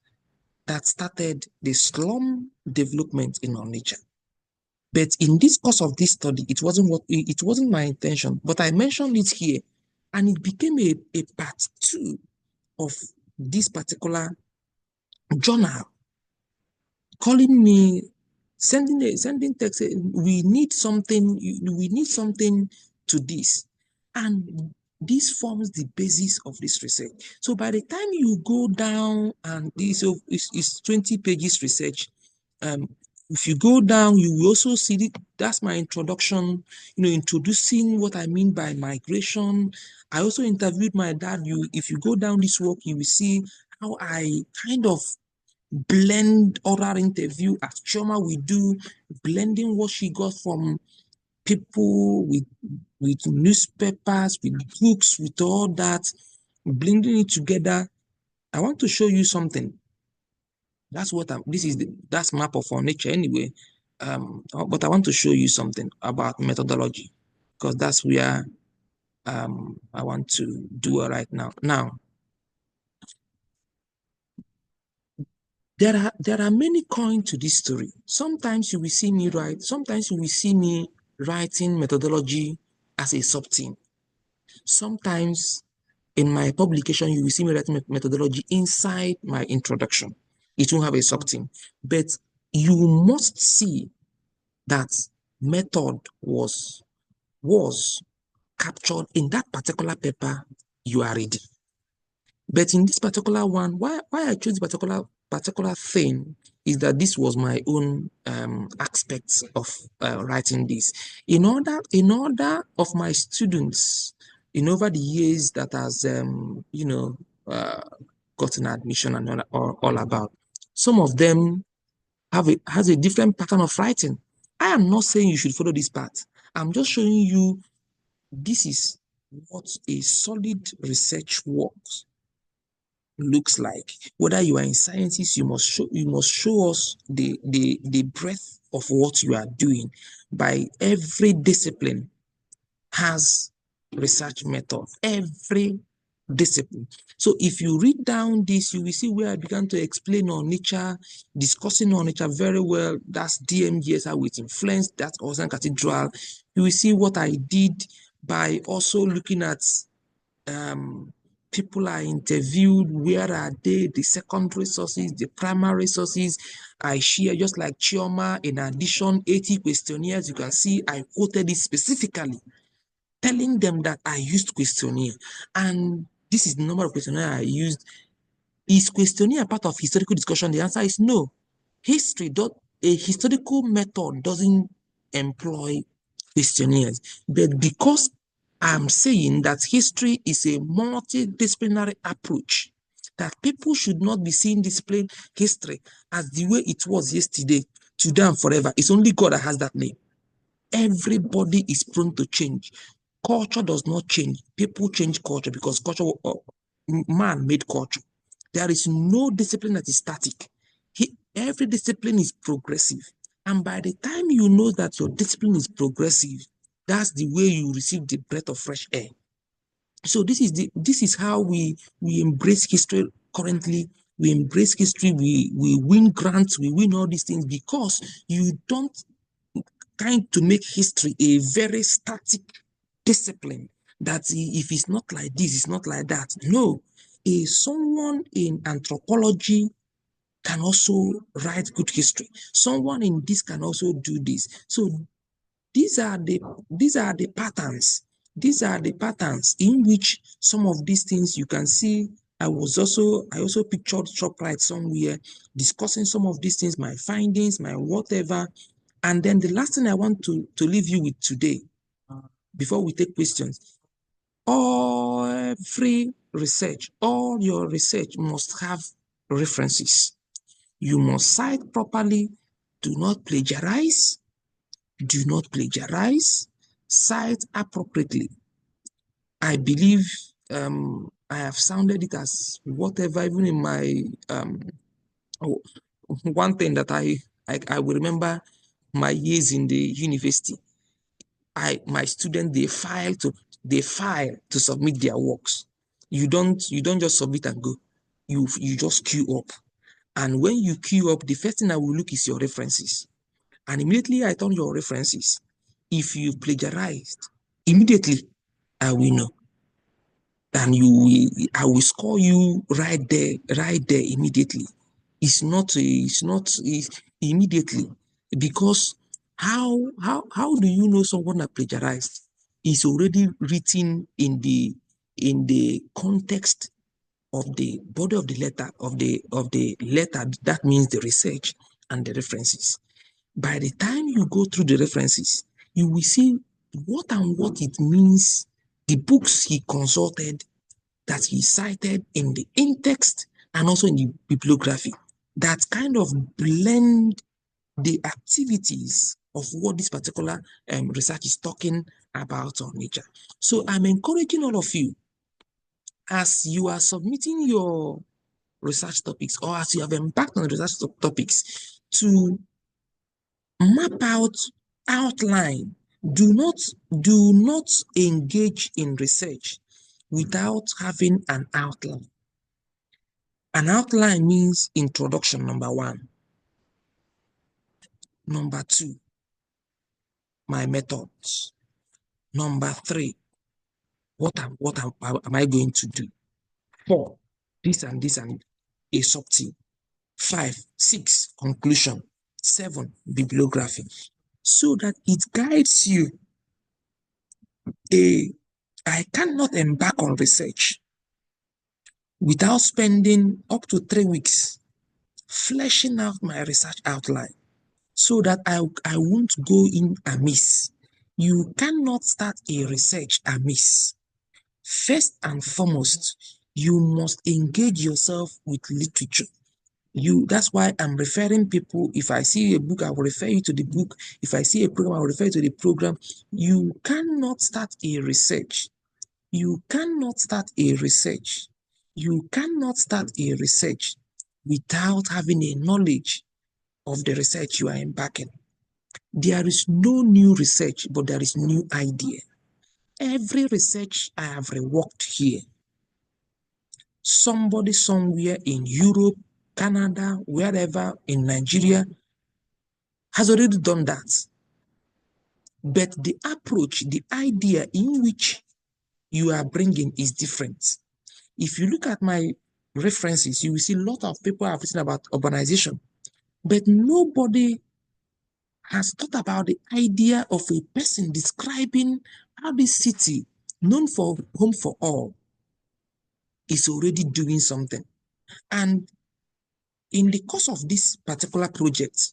Speaker 1: that started the slum development in Onitsha. But in this course of this study, it wasn't my intention, but I mentioned it here, and it became a part two of this particular journal, calling me, sending text, we need something to this. And this forms the basis of this research. So by the time you go down, and this is 20 pages research, if you go down, you will also see it. That's my introduction, introducing what I mean by migration. I also interviewed my dad. If you go down this work, you will see how I kind of blend oral interview as Chioma we do, blending what she got from people with newspapers, with books, with all that. blending it together. I want to show you something. That's what that's map of our nature anyway. But I want to show you something about methodology because that's where I want to do it right now. Now, there are many coins to this story. Sometimes you will see me write, sometimes you will see me writing methodology as a sub-theme. Sometimes in my publication, you will see me writing methodology inside my introduction. It won't have a sub-theme. But you must see that method was captured in that particular paper you are reading. But in this particular one, why I chose particular thing is that this was my own aspects of writing this. In order of my students, in over the years that has uh, gotten admission and all about, some of them has a different pattern of writing. I am not saying you should follow this path. I'm just showing you this is what a solid research work looks like. Whether you are in sciences, you must show us the breadth of what you are doing. By every discipline has research method. Every discipline. So if you read down this, you will see where I began to explain on nature, discussing on nature very well. That's DMGS, how it influenced that Ocean Cathedral. You will see what I did by also looking at people are interviewed, where are they, the secondary sources, the primary sources. I share, just like Chioma, in addition, 80 questionnaires. You can see I quoted it specifically, telling them that I used questionnaire. And this is the number of questionnaire I used. Is questionnaire part of historical discussion? The answer is no. A historical method doesn't employ questionnaires, but because I'm saying that history is a multidisciplinary approach, that people should not be seeing discipline history as the way it was yesterday, today and forever. It's only God that has that name. Everybody is prone to change. Culture does not change. People change culture because man made culture. There is no discipline that is static. Every discipline is progressive. And by the time you know that your discipline is progressive, that's the way you receive the breath of fresh air. So this is how we embrace history currently. We embrace history, we win grants, we win all these things because you don't kind to make history a very static discipline that if it's not like this, it's not like that. No, someone in anthropology can also write good history. Someone in this can also do this. So these are the these are the patterns. These are the patterns in which some of these things you can see. I also pictured ShopRite somewhere discussing some of these things, my findings, my whatever. And then the last thing I want to leave you with today, before we take questions, all your research must have references. You must cite properly. Do not plagiarize. Do not plagiarize. Cite appropriately. I believe I have sounded it as whatever, even in my oh, one thing that I will remember my years in the university. My students they file to submit their works. You don't just submit and go. You just queue up. And when you queue up, the first thing I will look is your references. And immediately I turn your references. If you plagiarized, immediately I will know. And I will score you right there immediately. It's immediately, because how do you know someone that plagiarized? It's already written in the context of the body of the letter of the letter. That means the research and the references. By the time you go through the references, you will see what it means, the books he consulted, that he cited in the in-text and also in the bibliography, that kind of blend the activities of what this particular research is talking about on nature. So I'm encouraging all of you, as you are submitting your research topics or as you have embarked on research topics to map out outline. Do not engage in research without having an outline. An outline means introduction, number one. Number two, my methods. Number three, am I going to do? Four, this and a sub-team. Five, six, conclusion. Seven, bibliography. So that it guides you. I cannot embark on research without spending up to 3 weeks fleshing out my research outline so that I won't go in amiss. You cannot start a research amiss. First and foremost, you must engage yourself with literature. That's why I'm referring people. If I see a book, I will refer you to the book. If I see a program, I will refer you to the program. You cannot start a research. You cannot start a research. You cannot start a research without having a knowledge of the research you are embarking. There is no new research, but there is new idea. Every research I have reworked here, somebody somewhere in Europe, Canada, wherever in Nigeria has already done that. But the approach, the idea in which you are bringing is different. If you look at my references, you will see a lot of people have written about urbanization, but nobody has thought about the idea of a person describing how this city, known for home for all, is already doing something. And in the course of this particular project,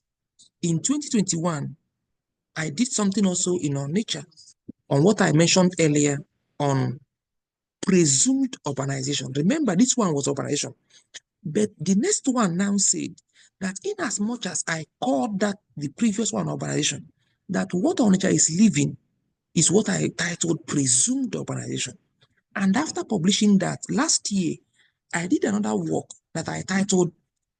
Speaker 1: in 2021, I did something also in our nature on what I mentioned earlier on presumed urbanization. Remember, this one was urbanization. But the next one now said that in as much as I called that the previous one urbanization, that what Onitsha is living is what I titled presumed urbanization. And after publishing that last year, I did another work that I titled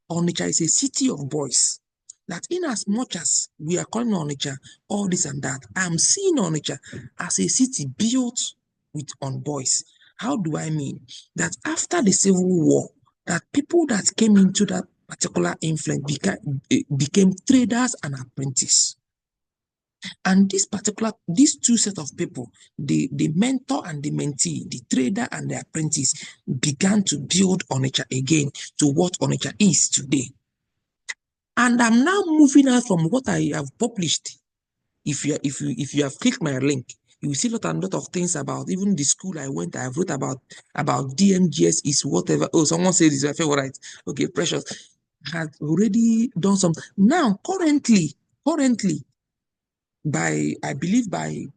Speaker 1: Onitsha is a city of boys. That in as much as we are calling Onitsha all this and that, I'm seeing Onitsha as a city built with on boys. How do I mean? That after the Civil War, that people that came into that particular influence became traders and apprentices. And these two set of people, the mentor and the mentee, the trader and the apprentice, began to build Onitsha again to what Onitsha is today. And I'm now moving out from what I have published. If you have clicked my link, you will see a lot of things about even the school I went. I wrote about DMGS is whatever. Oh, someone said it's my favorite. Okay, Precious had already done some. Now, currently, I believe by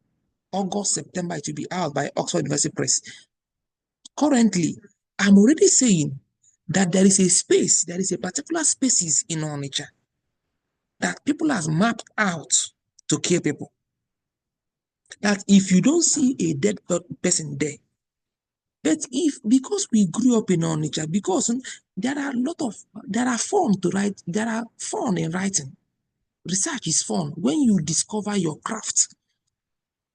Speaker 1: August, September, it will be out by Oxford University Press. Currently, I'm already saying that there is a particular species in our nature that people have mapped out to kill people. That if you don't see a dead person there, but because we grew up in our nature, because there are fun to write, there are fun in writing. Research is fun when you discover your craft.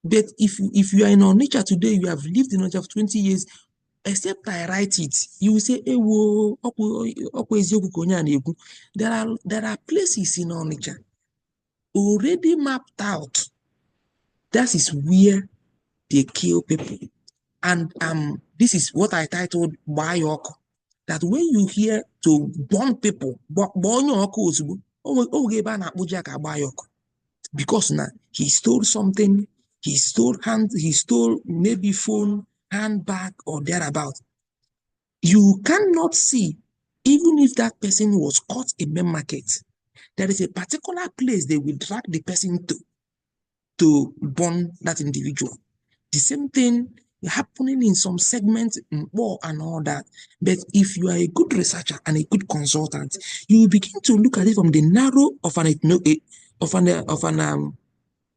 Speaker 1: But if you are in our nature today, you have lived in nature for 20 years, except I write it, you will say, hey, whoa, there are places in our nature already mapped out. That is where they kill people. And this is what I titled Bayok. That when you hear to burn people, because now he stole something, he stole maybe phone, handbag, or thereabout. You cannot see, even if that person was caught in the market, there is a particular place they will drag the person to burn that individual. The same thing happening in some segments in war and all that. But if you are a good researcher and a good consultant, you will begin to look at it from the narrow of an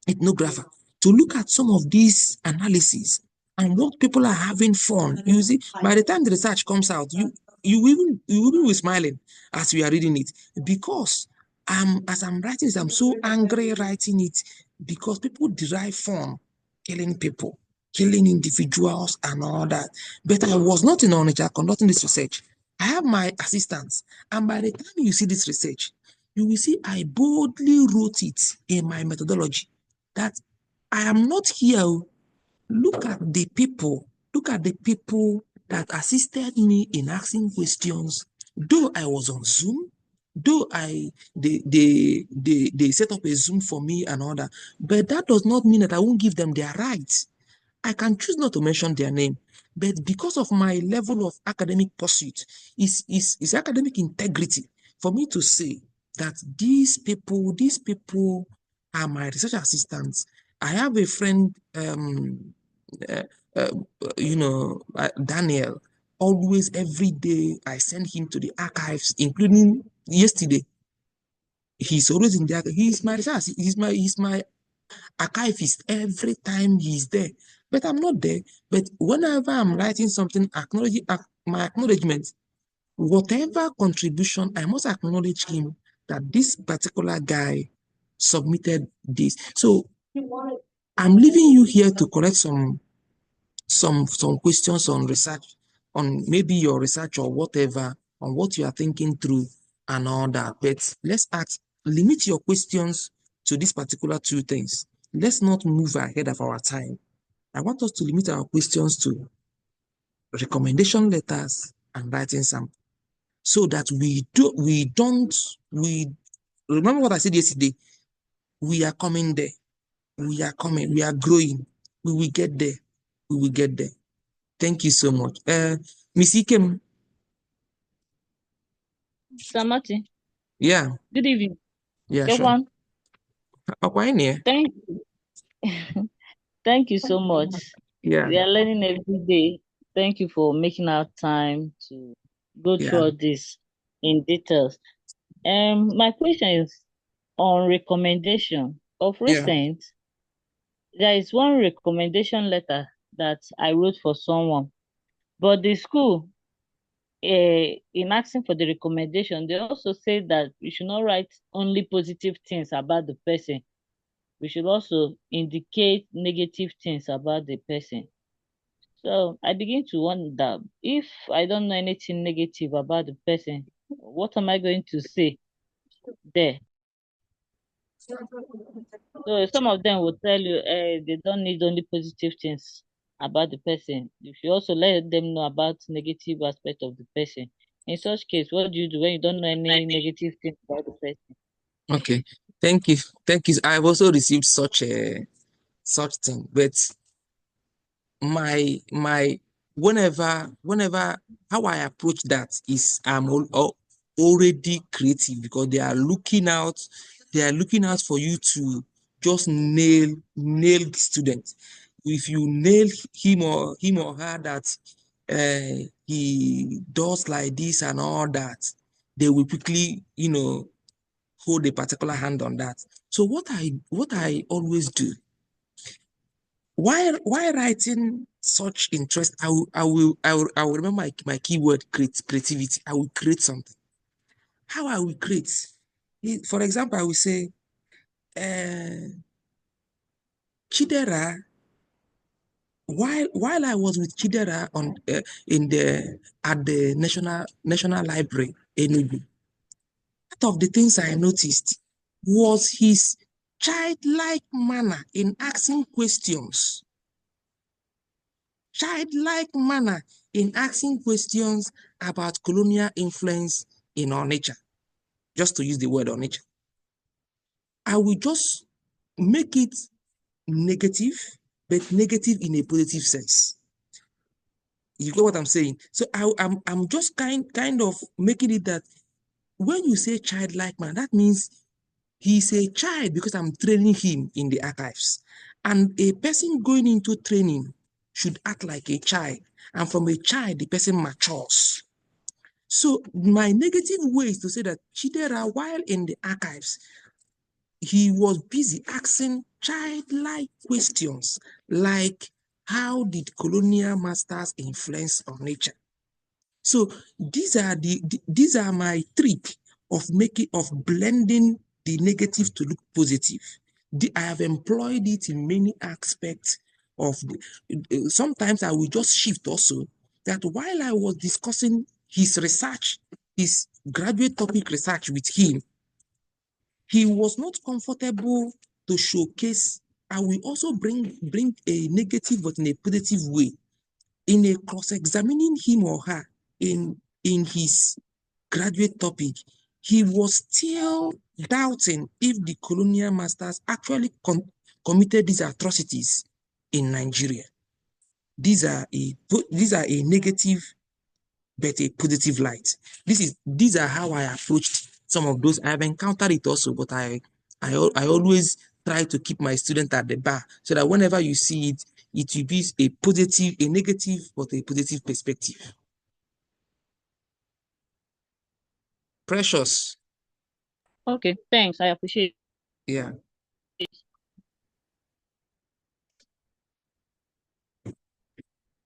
Speaker 1: ethnographer to look at some of these analyses and what people are having fun. You see, by the time the research comes out, you even be smiling as we are reading it because as I'm writing it, I'm so angry writing it because people derive fun killing people, killing individuals and all that. But I was not in Onitsha conducting this research. I have my assistants, and by the time you see this research, you will see I boldly wrote it in my methodology that I am not here. Look at the people, look at the people that assisted me in asking questions. Though I was on Zoom, though they set up a Zoom for me and all that, but that does not mean that I won't give them their rights. I can choose not to mention their name, but because of my level of academic pursuit, is academic integrity for me to say that these people are my research assistants. I have a friend, uh, uh, Daniel. Always, every day, I send him to the archives, including yesterday. He's always in the archive. He's my research. He's my archivist every time he's there. But I'm not there. But whenever I'm writing something, my acknowledgement, whatever contribution, I must acknowledge him that this particular guy submitted this. So I'm leaving you here to collect some questions on research, on maybe your research or whatever, on what you are thinking through and all that. But let's ask, limit your questions to these particular two things. Let's not move ahead of our time. I want us to limit our questions to recommendation letters and writing sample so that we remember what I said yesterday. We are coming there. We are growing. We will get there. We will get there. Thank you so much. Miss Ikem,
Speaker 3: Samati,
Speaker 1: yeah,
Speaker 3: good evening.
Speaker 1: yeah,
Speaker 3: Go
Speaker 1: sure.
Speaker 3: on.
Speaker 1: Why near?
Speaker 3: Thank thank you so much.
Speaker 1: Yeah,
Speaker 3: We are learning every day. Thank you for making our time to go through
Speaker 1: yeah,
Speaker 3: all this in details. My question is on recommendation. Of
Speaker 1: yeah.
Speaker 3: recent, there is one recommendation letter that I wrote for someone, but the school, in asking for the recommendation, they also say that we should not write only positive things about the person. We should also indicate negative things about the person. So I begin to wonder, if I don't know anything negative about the person, what am I going to say there? So some of them will tell you, they don't need only positive things about the person. You should also let them know about negative aspect of the person. In such case, what do you do when you don't know any negative things about the person?
Speaker 1: Okay. Thank you. Thank you. I've also received such thing, but my whenever how I approach that is already creative because they are looking out for you to just nail the student. If you nail him or her that he does like this and all that, they will quickly hold a particular hand on that. So what I always do while writing such interest, I will remember my keyword creativity. I will create something. How I will create? For example, I will say uh, Chidera. While I was with Chidera in the at the National Library, Enugu, part of the things I noticed was his childlike manner in asking questions. Childlike manner in asking questions about colonial influence in our nature, just to use the word on nature. I will just make it negative, but negative in a positive sense. You get what I'm saying? So I'm just kind of making it that when you say childlike man, that means he's a child because I'm training him in the archives. And a person going into training should act like a child. And from a child, the person matures. So my negative way is to say that Chidera, while in the archives, he was busy asking childlike questions like How did colonial masters influence on nature? So these are my trick of blending the negative to look positive. I have employed it in many aspects of sometimes I will just shift also that while I was discussing his research, his graduate topic research with him, he was not comfortable to showcase. I will also bring a negative but in a positive way in a cross-examining him or her in his graduate topic. He was still doubting if the colonial masters actually committed these atrocities in Nigeria. These are a negative but a positive light. These are how I approached some of those. I have encountered it also, but I always try to keep my student at the bar so that whenever you see it, it will be a positive, a negative, but a positive perspective. Precious.
Speaker 3: Okay, thanks. I appreciate
Speaker 1: Yeah.
Speaker 3: it.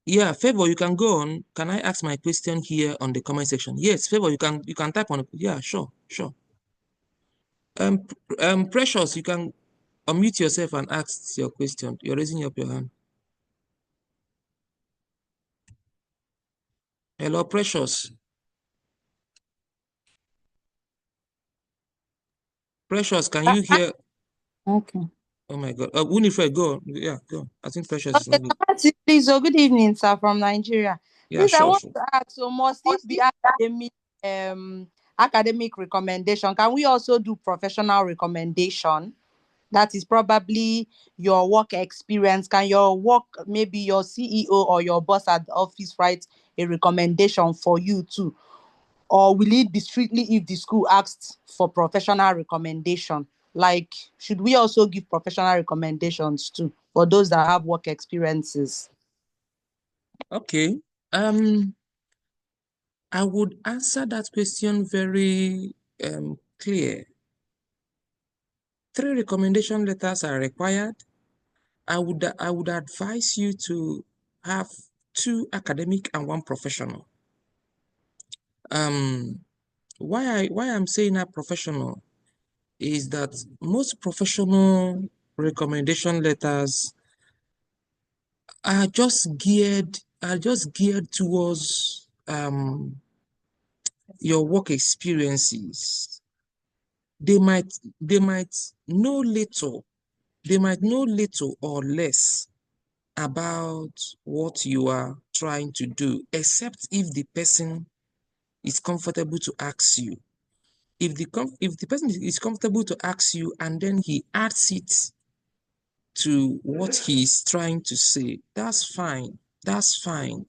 Speaker 1: Yeah, Favor, you can go on. Can I ask my question here on the comment section? Yes, Favor, you can type on it. Yeah, sure, sure. Precious, you can unmute yourself and ask your question. You're raising up your hand. Hello, Precious. Precious, can you hear?
Speaker 4: Okay.
Speaker 1: Oh my God. Winifred, go. Yeah, go. I think Precious is
Speaker 4: Okay,
Speaker 1: not good.
Speaker 4: please. So good evening, sir, from Nigeria.
Speaker 1: Yeah,
Speaker 4: Please, I
Speaker 1: sure,
Speaker 4: want
Speaker 1: sure.
Speaker 4: to ask, so must it be academic recommendation? Can we also do professional recommendation? That is probably your work experience. Can your work, maybe your CEO or your boss at the office write a recommendation for you too? Or will it be strictly if the school asks for professional recommendation? Like, should we also give professional recommendations too for those that have work experiences?
Speaker 1: Okay. I would answer that question very clear. 3 recommendation letters are required. I would advise you to have 2 academic and 1 professional. Why I'm saying that professional is that most professional recommendation letters are just geared towards your work experiences. They might they might know little, they might know little or less about what you are trying to do, except if the person is comfortable to ask you. If the person is comfortable to ask you and then he adds it to what he's trying to say, that's fine. That's fine.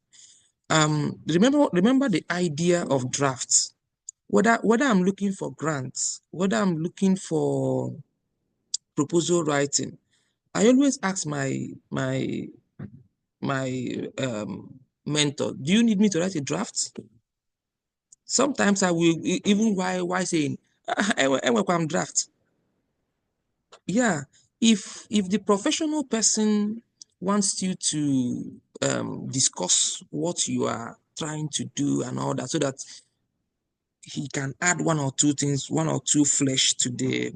Speaker 1: Remember the idea of drafts. Whether I'm looking for grants, whether I'm looking for proposal writing, I always ask my mentor, do you need me to write a draft? Sometimes I will even why saying I welcome draft. Yeah, if the professional person wants you to discuss what you are trying to do and all that, so that he can add 1 or 2 things, 1 or 2 flesh to the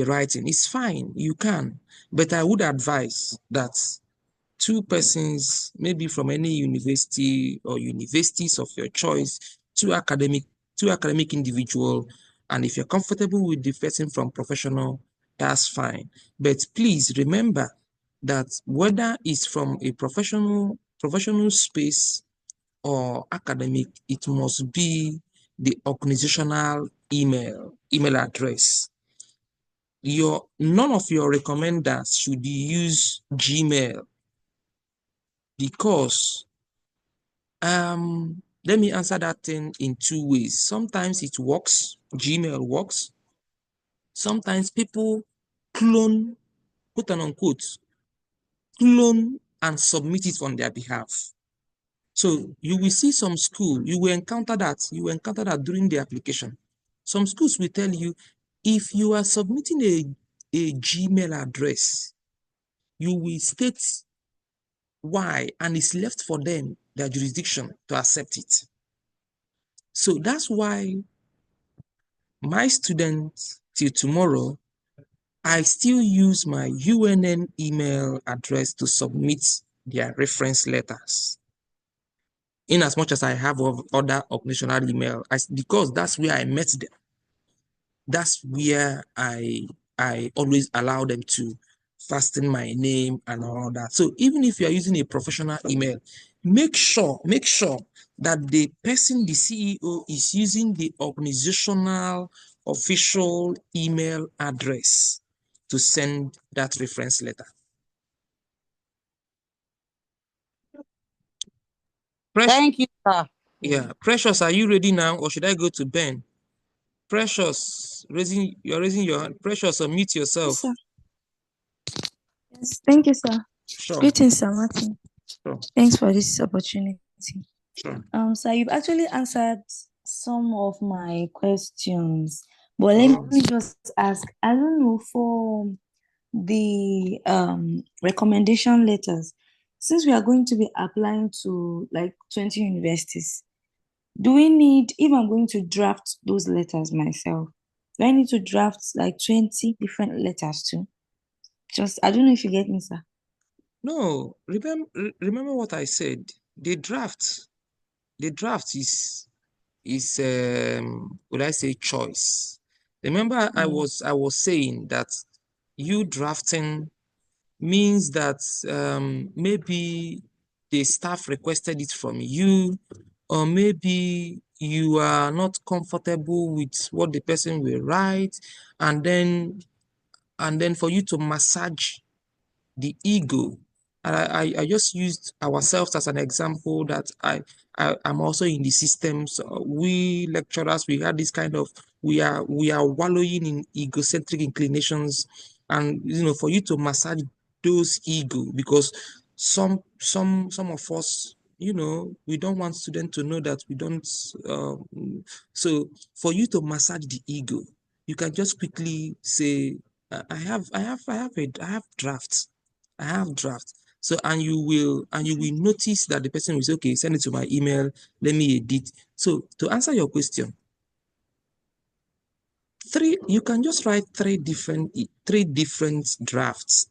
Speaker 1: writing, it's fine. You can, but I would advise that 2 persons, maybe from any university or universities of your choice, two academic individual, and if you're comfortable with the person from professional, that's fine. But please remember that whether it's from a professional space or academic, it must be the organizational email address. None of your recommenders should use Gmail, because let me answer that thing in 2 ways. Sometimes it works, Gmail works. Sometimes people clone, quote and unquote, clone and submit it on their behalf. So you will see some school, you will encounter that during the application. Some schools will tell you, if you are submitting a Gmail address, you will state why, and it's left for them, their jurisdiction, to accept it. So that's why my students till tomorrow, I still use my UNN email address to submit their reference letters. In as much as I have other organizational email, because that's where I met them. That's where I always allow them to fasten my name and all that. So even if you are using a professional email, make sure that the person, the CEO, is using the organizational official email address to send that reference letter. Precious,
Speaker 4: Thank you, sir.
Speaker 1: yeah, Precious, are you ready now, or should I go to Ben? Precious, you're raising your hand. Precious, unmute
Speaker 5: Yes,
Speaker 1: yourself.
Speaker 5: sir. Yes, thank you, sir.
Speaker 1: Sure,
Speaker 5: Greetings, Sir Martin.
Speaker 1: sure,
Speaker 5: Thanks for this opportunity.
Speaker 1: sure.
Speaker 5: Sir, you've actually answered some of my questions, but let
Speaker 1: Oh.
Speaker 5: me just ask. I don't know for the recommendation letters, since we are going to be applying to like 20 universities, do we need, if I'm going to draft those letters myself, do I need to draft like 20 different letters too? Just, I don't know if you get me, sir.
Speaker 1: No, remember what I said. The draft is would I say choice. Remember, I was saying that you drafting means that maybe the staff requested it from you, or maybe you are not comfortable with what the person will write, and then for you to massage the ego. And I just used ourselves as an example that I'm also in the systems. We lecturers, we had this kind of, we are wallowing in egocentric inclinations, and for you to massage those ego, because some of us, we don't want students to know that we don't. So for you to massage the ego, you can just quickly say, I have drafts. I have draft. So and you will notice that the person will say, okay, send it to my email, let me edit. So to answer your question, you can just write three different drafts.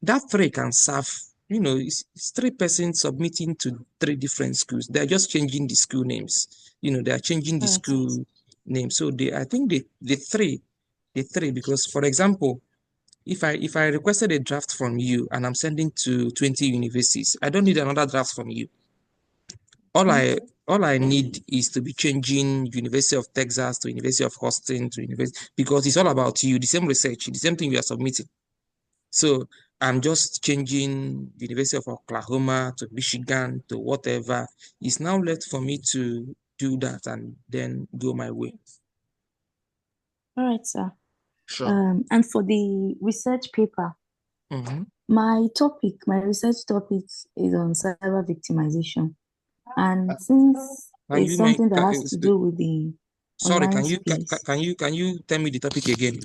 Speaker 1: That three can serve, it's three persons submitting to three different schools. They're just changing the school names. They are changing the
Speaker 5: All right.
Speaker 1: school name. So I think the three, because for example, if I requested a draft from you and I'm sending to 20 universities, I don't need another draft from you. All I all I need is to be changing University of Texas to University of Austin to University, because it's all about you, the same research, the same thing you are submitting. So I'm just changing University of Oklahoma to Michigan to whatever. It's now left for me to do that and then go my way.
Speaker 5: All right, sir.
Speaker 1: Sure.
Speaker 5: And for the research paper,
Speaker 1: Mm-hmm.
Speaker 5: my research topic is on cyber victimization. And since
Speaker 1: Can
Speaker 5: it's
Speaker 1: you make
Speaker 5: something that has to do with the
Speaker 1: sorry,
Speaker 5: online
Speaker 1: can you
Speaker 5: space,
Speaker 1: can you tell me the topic again?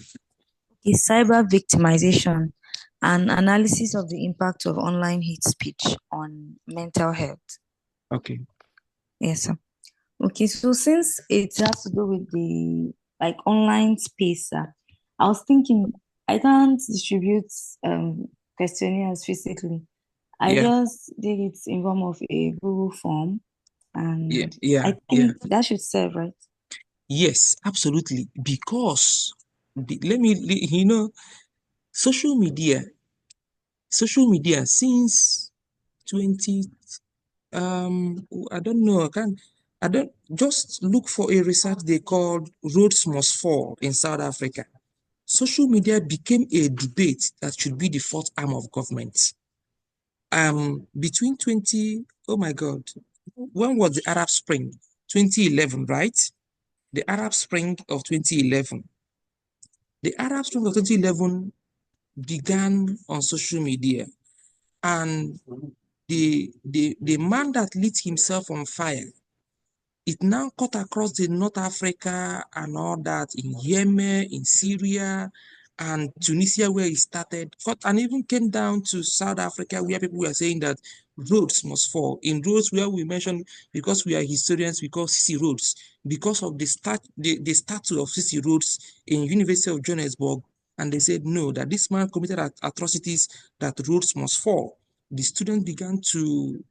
Speaker 5: is cyber victimization and analysis of the impact of online hate speech on mental health.
Speaker 1: Okay.
Speaker 5: Yes, sir. Okay, so since it has to do with the like online space, I was thinking I can't distribute questionnaires physically. I
Speaker 1: Yeah.
Speaker 5: just did it in form of a Google form,
Speaker 1: Yeah.
Speaker 5: and
Speaker 1: Yeah.
Speaker 5: I
Speaker 1: Yeah.
Speaker 5: think that should serve, right?
Speaker 1: Yes, absolutely. Because social media, since 20, I don't know, I don't just look for a research they called Roads Must Fall in South Africa. Social media became a debate that should be the fourth arm of government. Between 20, oh my God, when was the Arab Spring? 2011, right? The Arab Spring of 2011. The Arab Spring of 2011 began on social media, and the man that lit himself on fire, it now cut across the North Africa and all that, in Yemen, in Syria, and Tunisia, where it started, and even came down to South Africa, where people were saying that roads must fall. In roads where we mentioned, because we are historians, we call CC roads, because of the statue of CC roads in University of Johannesburg, and they said no, that this man committed atrocities, that roads must fall. The students began to,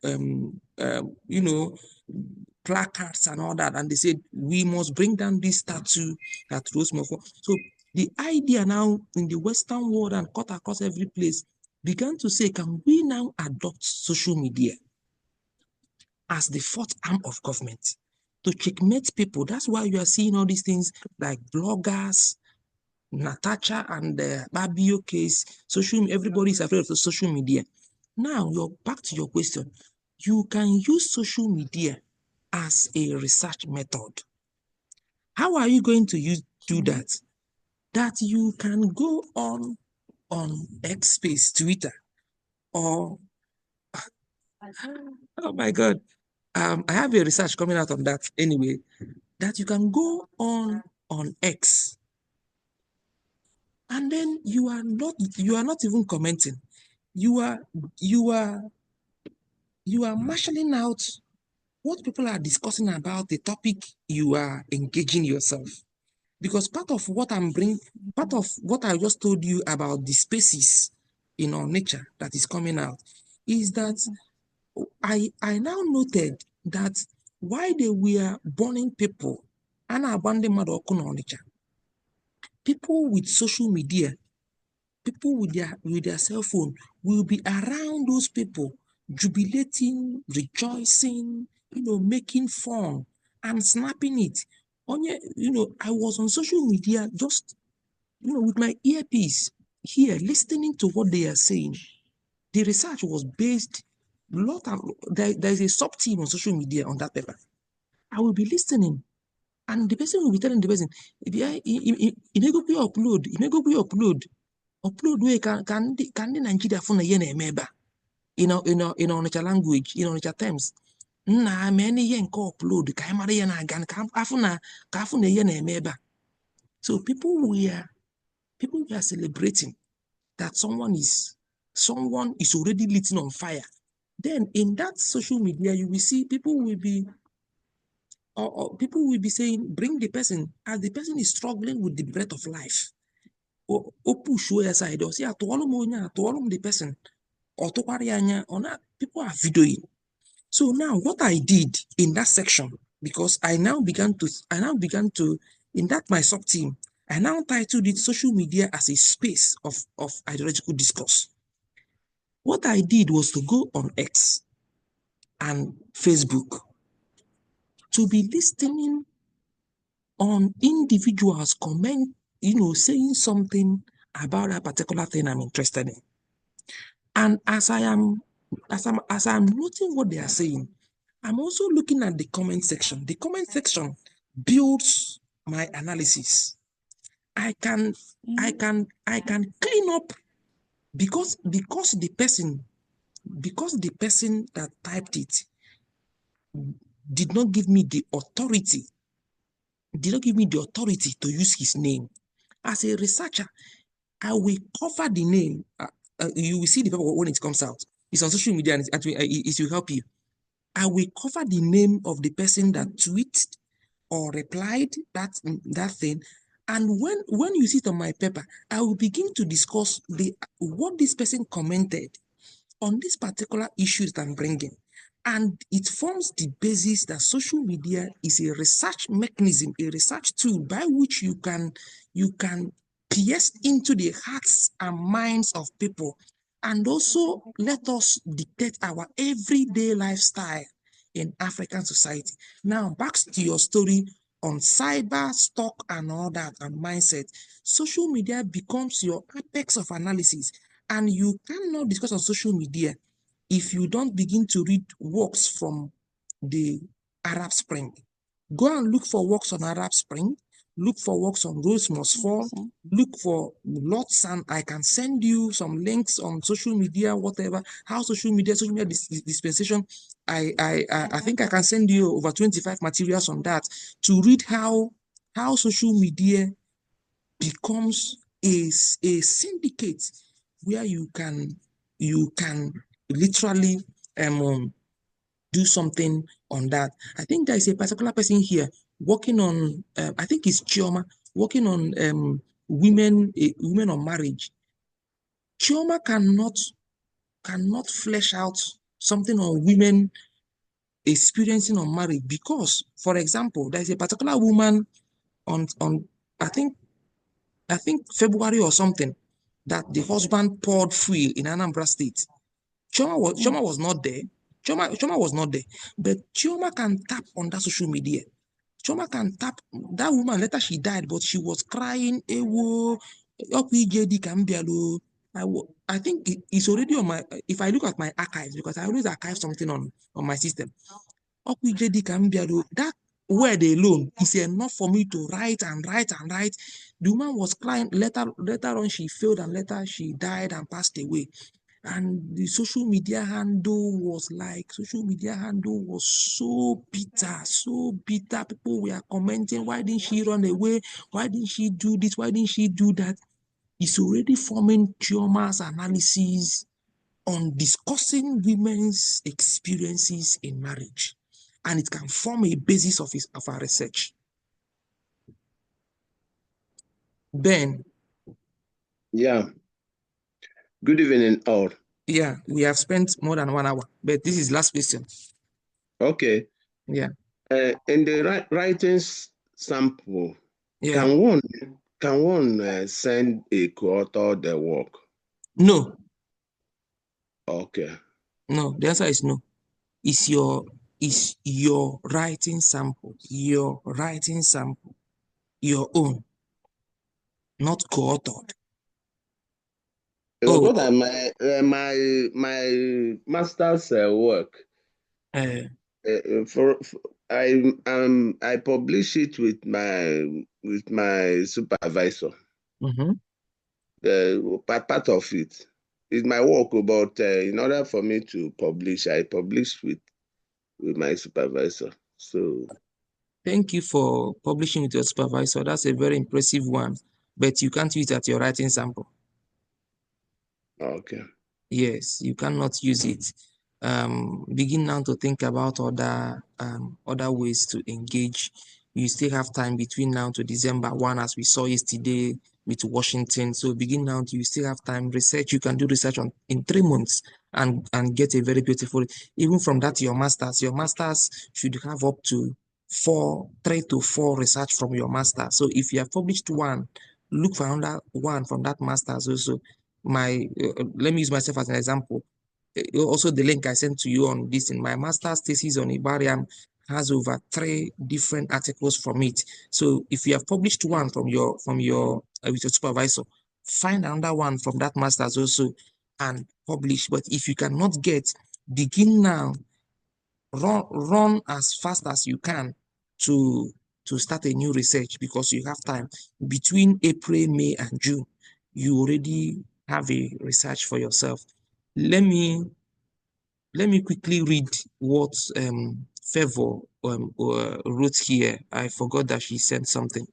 Speaker 1: placards and all that, and they said we must bring down this statue that roads must fall. So the idea now in the Western world and cut across every place began to say, can we now adopt social media as the fourth arm of government to checkmate people? That's why you are seeing all these things like bloggers, Natasha and the Babio case, everybody is afraid of the social media. Now, you're back to your question. You can use social media as a research method. How are you going to do that? That you can go on X space, Twitter, or oh my God, I have a research coming out on that anyway. That you can go on X, and then you are not even commenting. You are marshalling out what people are discussing about the topic you are engaging yourself. Because part of what I just told you about the species in our nature that is coming out is that I now noted that why they were burning people and abandoning nature, people with social media, people with their cell phone will be around those people, jubilating, rejoicing, making fun and snapping it. I was on social media just with my earpiece here, listening to what they are saying. The research was based there's a sub team on social media on that paper. I will be listening, and the person will be telling the person, upload way can the Nigeria phone a yen meba in Onitsha language, in Onitsha terms. Na many yen ko upload ka mara yen agan ka afuna yen meba. So people were celebrating that someone is already lit on fire. Then in that social media, you will see people will be saying, bring the person, as the person is struggling with the breath of life. Or push you aside or say to all the person or to people are videoing. So now what I did in that section, because I now began to in that my sub team, I now titled it social media as a space of ideological discourse. What I did was to go on X and Facebook to be listening on individuals comment, saying something about a particular thing I'm interested in. And as I'm noting what they are saying, I'm also looking at the comment section. The comment section builds my analysis. I can clean up because the person that typed it did not give me the authority to use his name. As a researcher, I will cover the name. You will see the paper when it comes out. It's on social media and it will help you. I will cover the name of the person that tweeted or replied that thing. And when you see it on my paper, I will begin to discuss what this person commented on this particular issue that I'm bringing. And it forms the basis that social media is a research mechanism, a research tool by which you can pierce into the hearts and minds of people, and also let us dictate our everyday lifestyle in African society. Now, back to your story on cyber, stock, and all that, and mindset. Social media becomes your apex of analysis, and you cannot discuss on social media if you don't begin to read works from the Arab Spring. Go and look for works on Arab Spring, look for works on Rose Must Fall, look for lots, and I can send you some links on social media, whatever, how social media dispensation. I think I can send you over 25 materials on that to read how social media becomes is a syndicate where you can literally do something on that. I think there is a particular person here working on, I think it's Chioma, working on women on marriage. Chioma cannot flesh out something on women experiencing on marriage because, for example, there is a particular woman on I think February or something that the husband poured fuel in Anambra State. Chioma was not there. Chioma was not there, but Chioma can tap on that social media. Chioma can tap that woman. Later she died, but she was crying. Ewo, I think it's already on my. If I look at my archives, because I always archive something on my system. That word alone is enough for me to write and write and write. The woman was crying. Later on, she failed, and later she died and passed away. And the social media handle was so bitter, so bitter. People were commenting, why didn't she run away? Why didn't she do this? Why didn't she do that? It's already forming Chioma's analysis on discussing women's experiences in marriage. And it can form a basis of our research. Ben.
Speaker 6: Yeah. Good evening, all.
Speaker 1: Yeah, we have spent more than 1 hour, but this is last question.
Speaker 6: Okay.
Speaker 1: Yeah.
Speaker 6: In the writing sample,
Speaker 1: yeah.
Speaker 6: can one send a co-author the work?
Speaker 1: No.
Speaker 6: Okay.
Speaker 1: No, the answer is no. Is your writing sample, your own, not co-authored.
Speaker 6: Because my master's work, I publish it with my supervisor. Part of it is my work, but in order for me to publish, I published with my supervisor. So
Speaker 1: thank you for publishing with your supervisor. That's a very impressive one, but you can't use it at your writing sample.
Speaker 6: Okay.
Speaker 1: Yes, you cannot use it. Begin now to think about other ways to engage. You still have time between now to December 1, as we saw yesterday with Washington. So begin now to, you still have time. Research, you can do research in 3 months and get a very beautiful, even from that, your masters should have up to 3 to 4 research from your master. So if you have published one, look for another one from that masters also. Let me use myself as an example. Also, the link I sent to you on this in my master's thesis on Ibarium has over 3 different articles from it. So if you have published one from your with your supervisor, find another one from that master's also and publish. But if you cannot get, begin now, run as fast as you can to start a new research, because you have time between April, May, and June. You already have a research for yourself. Let me quickly read what Favor wrote here. I forgot that she sent something.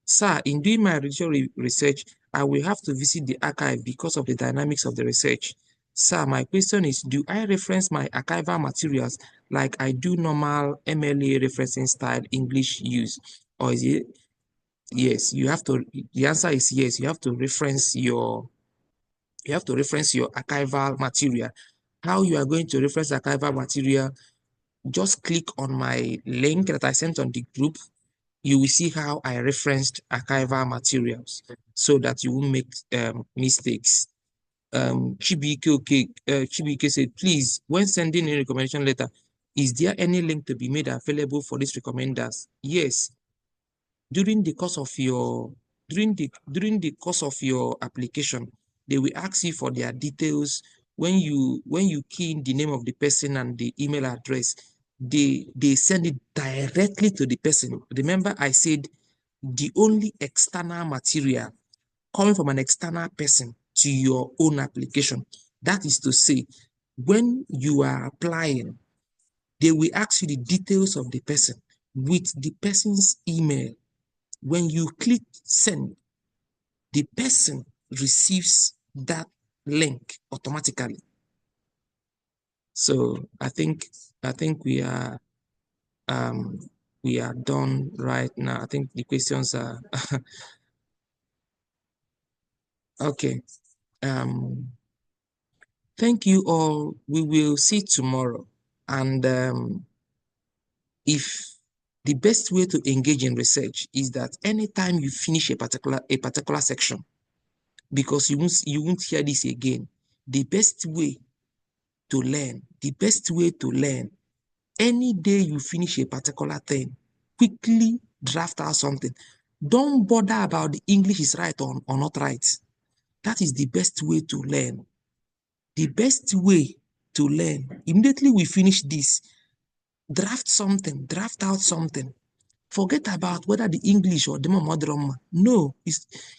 Speaker 1: Sir, in doing my research, I will have to visit the archive because of the dynamics of the research. Sir, my question is, do I reference my archival materials like I do normal MLA referencing style English use? Or is it, yes, you have to, the answer is yes, you have to reference your archival material. How you are going to reference archival material, just click on my link that I sent on the group. You will see how I referenced archival materials so that you won't make mistakes. Chibike said, please, when sending a recommendation letter, is there any link to be made available for these recommenders? Yes. During the course of your application, they will ask you for their details. When you key in the name of the person and the email address, they send it directly to the person. Remember, I said the only external material coming from an external person to your own application. That is to say, when you are applying, they will ask you the details of the person with the person's email. When you click send, the person receives that link automatically. So I think we are done right now. I think the questions are okay. Thank you all. We will see tomorrow. And if the best way to engage in research is that anytime you finish a particular section, because you won't hear this again, the best way to learn, any day you finish a particular thing, quickly draft out something. Don't bother about the English is right or not right. That is the best way to learn. The best way to learn, immediately we finish this, draft out something. Forget about whether the English or the Mamadroma. No, it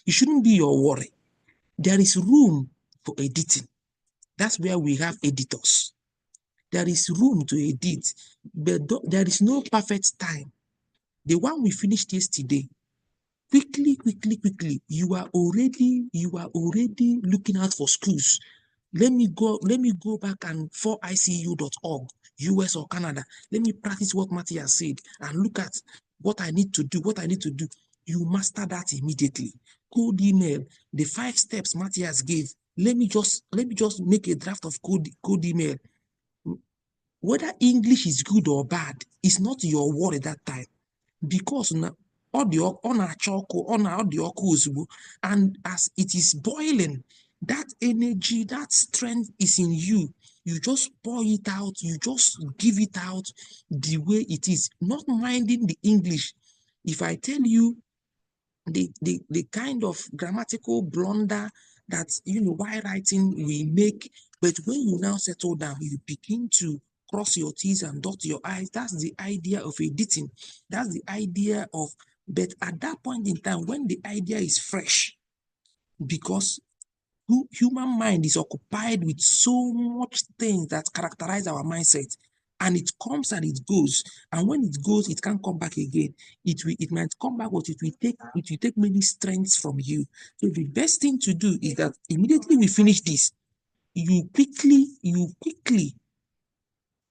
Speaker 1: shouldn't be your worry. There is room for editing. That's where we have editors. There is room to edit, but there is no perfect time. The one we finished yesterday, quickly, you are already looking out for schools. Let me go back and for ICU.org, US or Canada. Let me practice what Matthias said and look at what I need to do. You master that immediately. Code email, the 5 steps Matthias gave. Let me just make a draft of code email. Whether English is good or bad is not your worry that time, because na and as it is boiling, that energy, that strength is in you. You just pour it out, you just give it out the way it is, not minding the English. If I tell you the kind of grammatical blunder that while writing we make, but when you now settle down, you begin to cross your T's and dot your I's. That's the idea of editing. That's the idea of, but at that point in time, when the idea is fresh, because human mind is occupied with so much things that characterize our mindset, and it comes and it goes, and when it goes, it can't come back again. It might come back, but it will take many strengths from you. So the best thing to do is that immediately we finish this, you quickly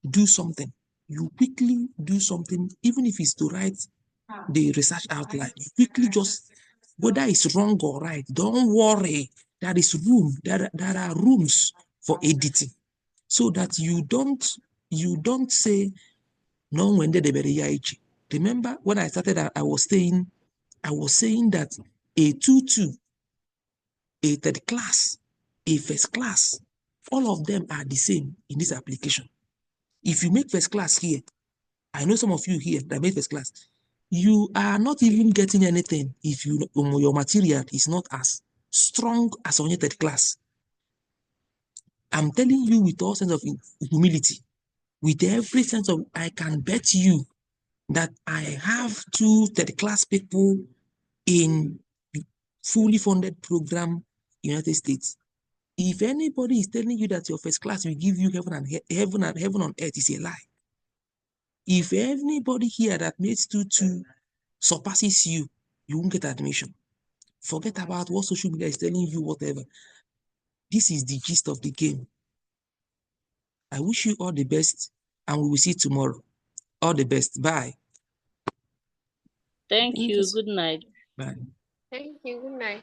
Speaker 1: do something. You quickly do something, even if it's to write the research outline. You quickly just, whether it's wrong or right, don't worry. There is room. There are rooms for editing, so that you don't say no when they very. Remember when I started, I was saying that a 2-2, a third class, a first class, all of them are the same in this application. If you make first class here, I know some of you here that made first class, you are not even getting anything if your material is not as strong as on your third class. I'm telling you with all sense of humility, with every sense of, I can bet you that I have 2 third class people in fully funded program United States. If anybody is telling you that your first class will give you heaven on earth, is a lie. If anybody here that makes 2-2 surpasses you, you won't get admission. Forget about what social media is telling you, whatever. This is the gist of the game. I wish you all the best, and we will see you tomorrow. All the best. Bye.
Speaker 3: Thank
Speaker 5: Thank you.
Speaker 3: you. Good night.
Speaker 1: Bye.
Speaker 7: Thank you. Good night.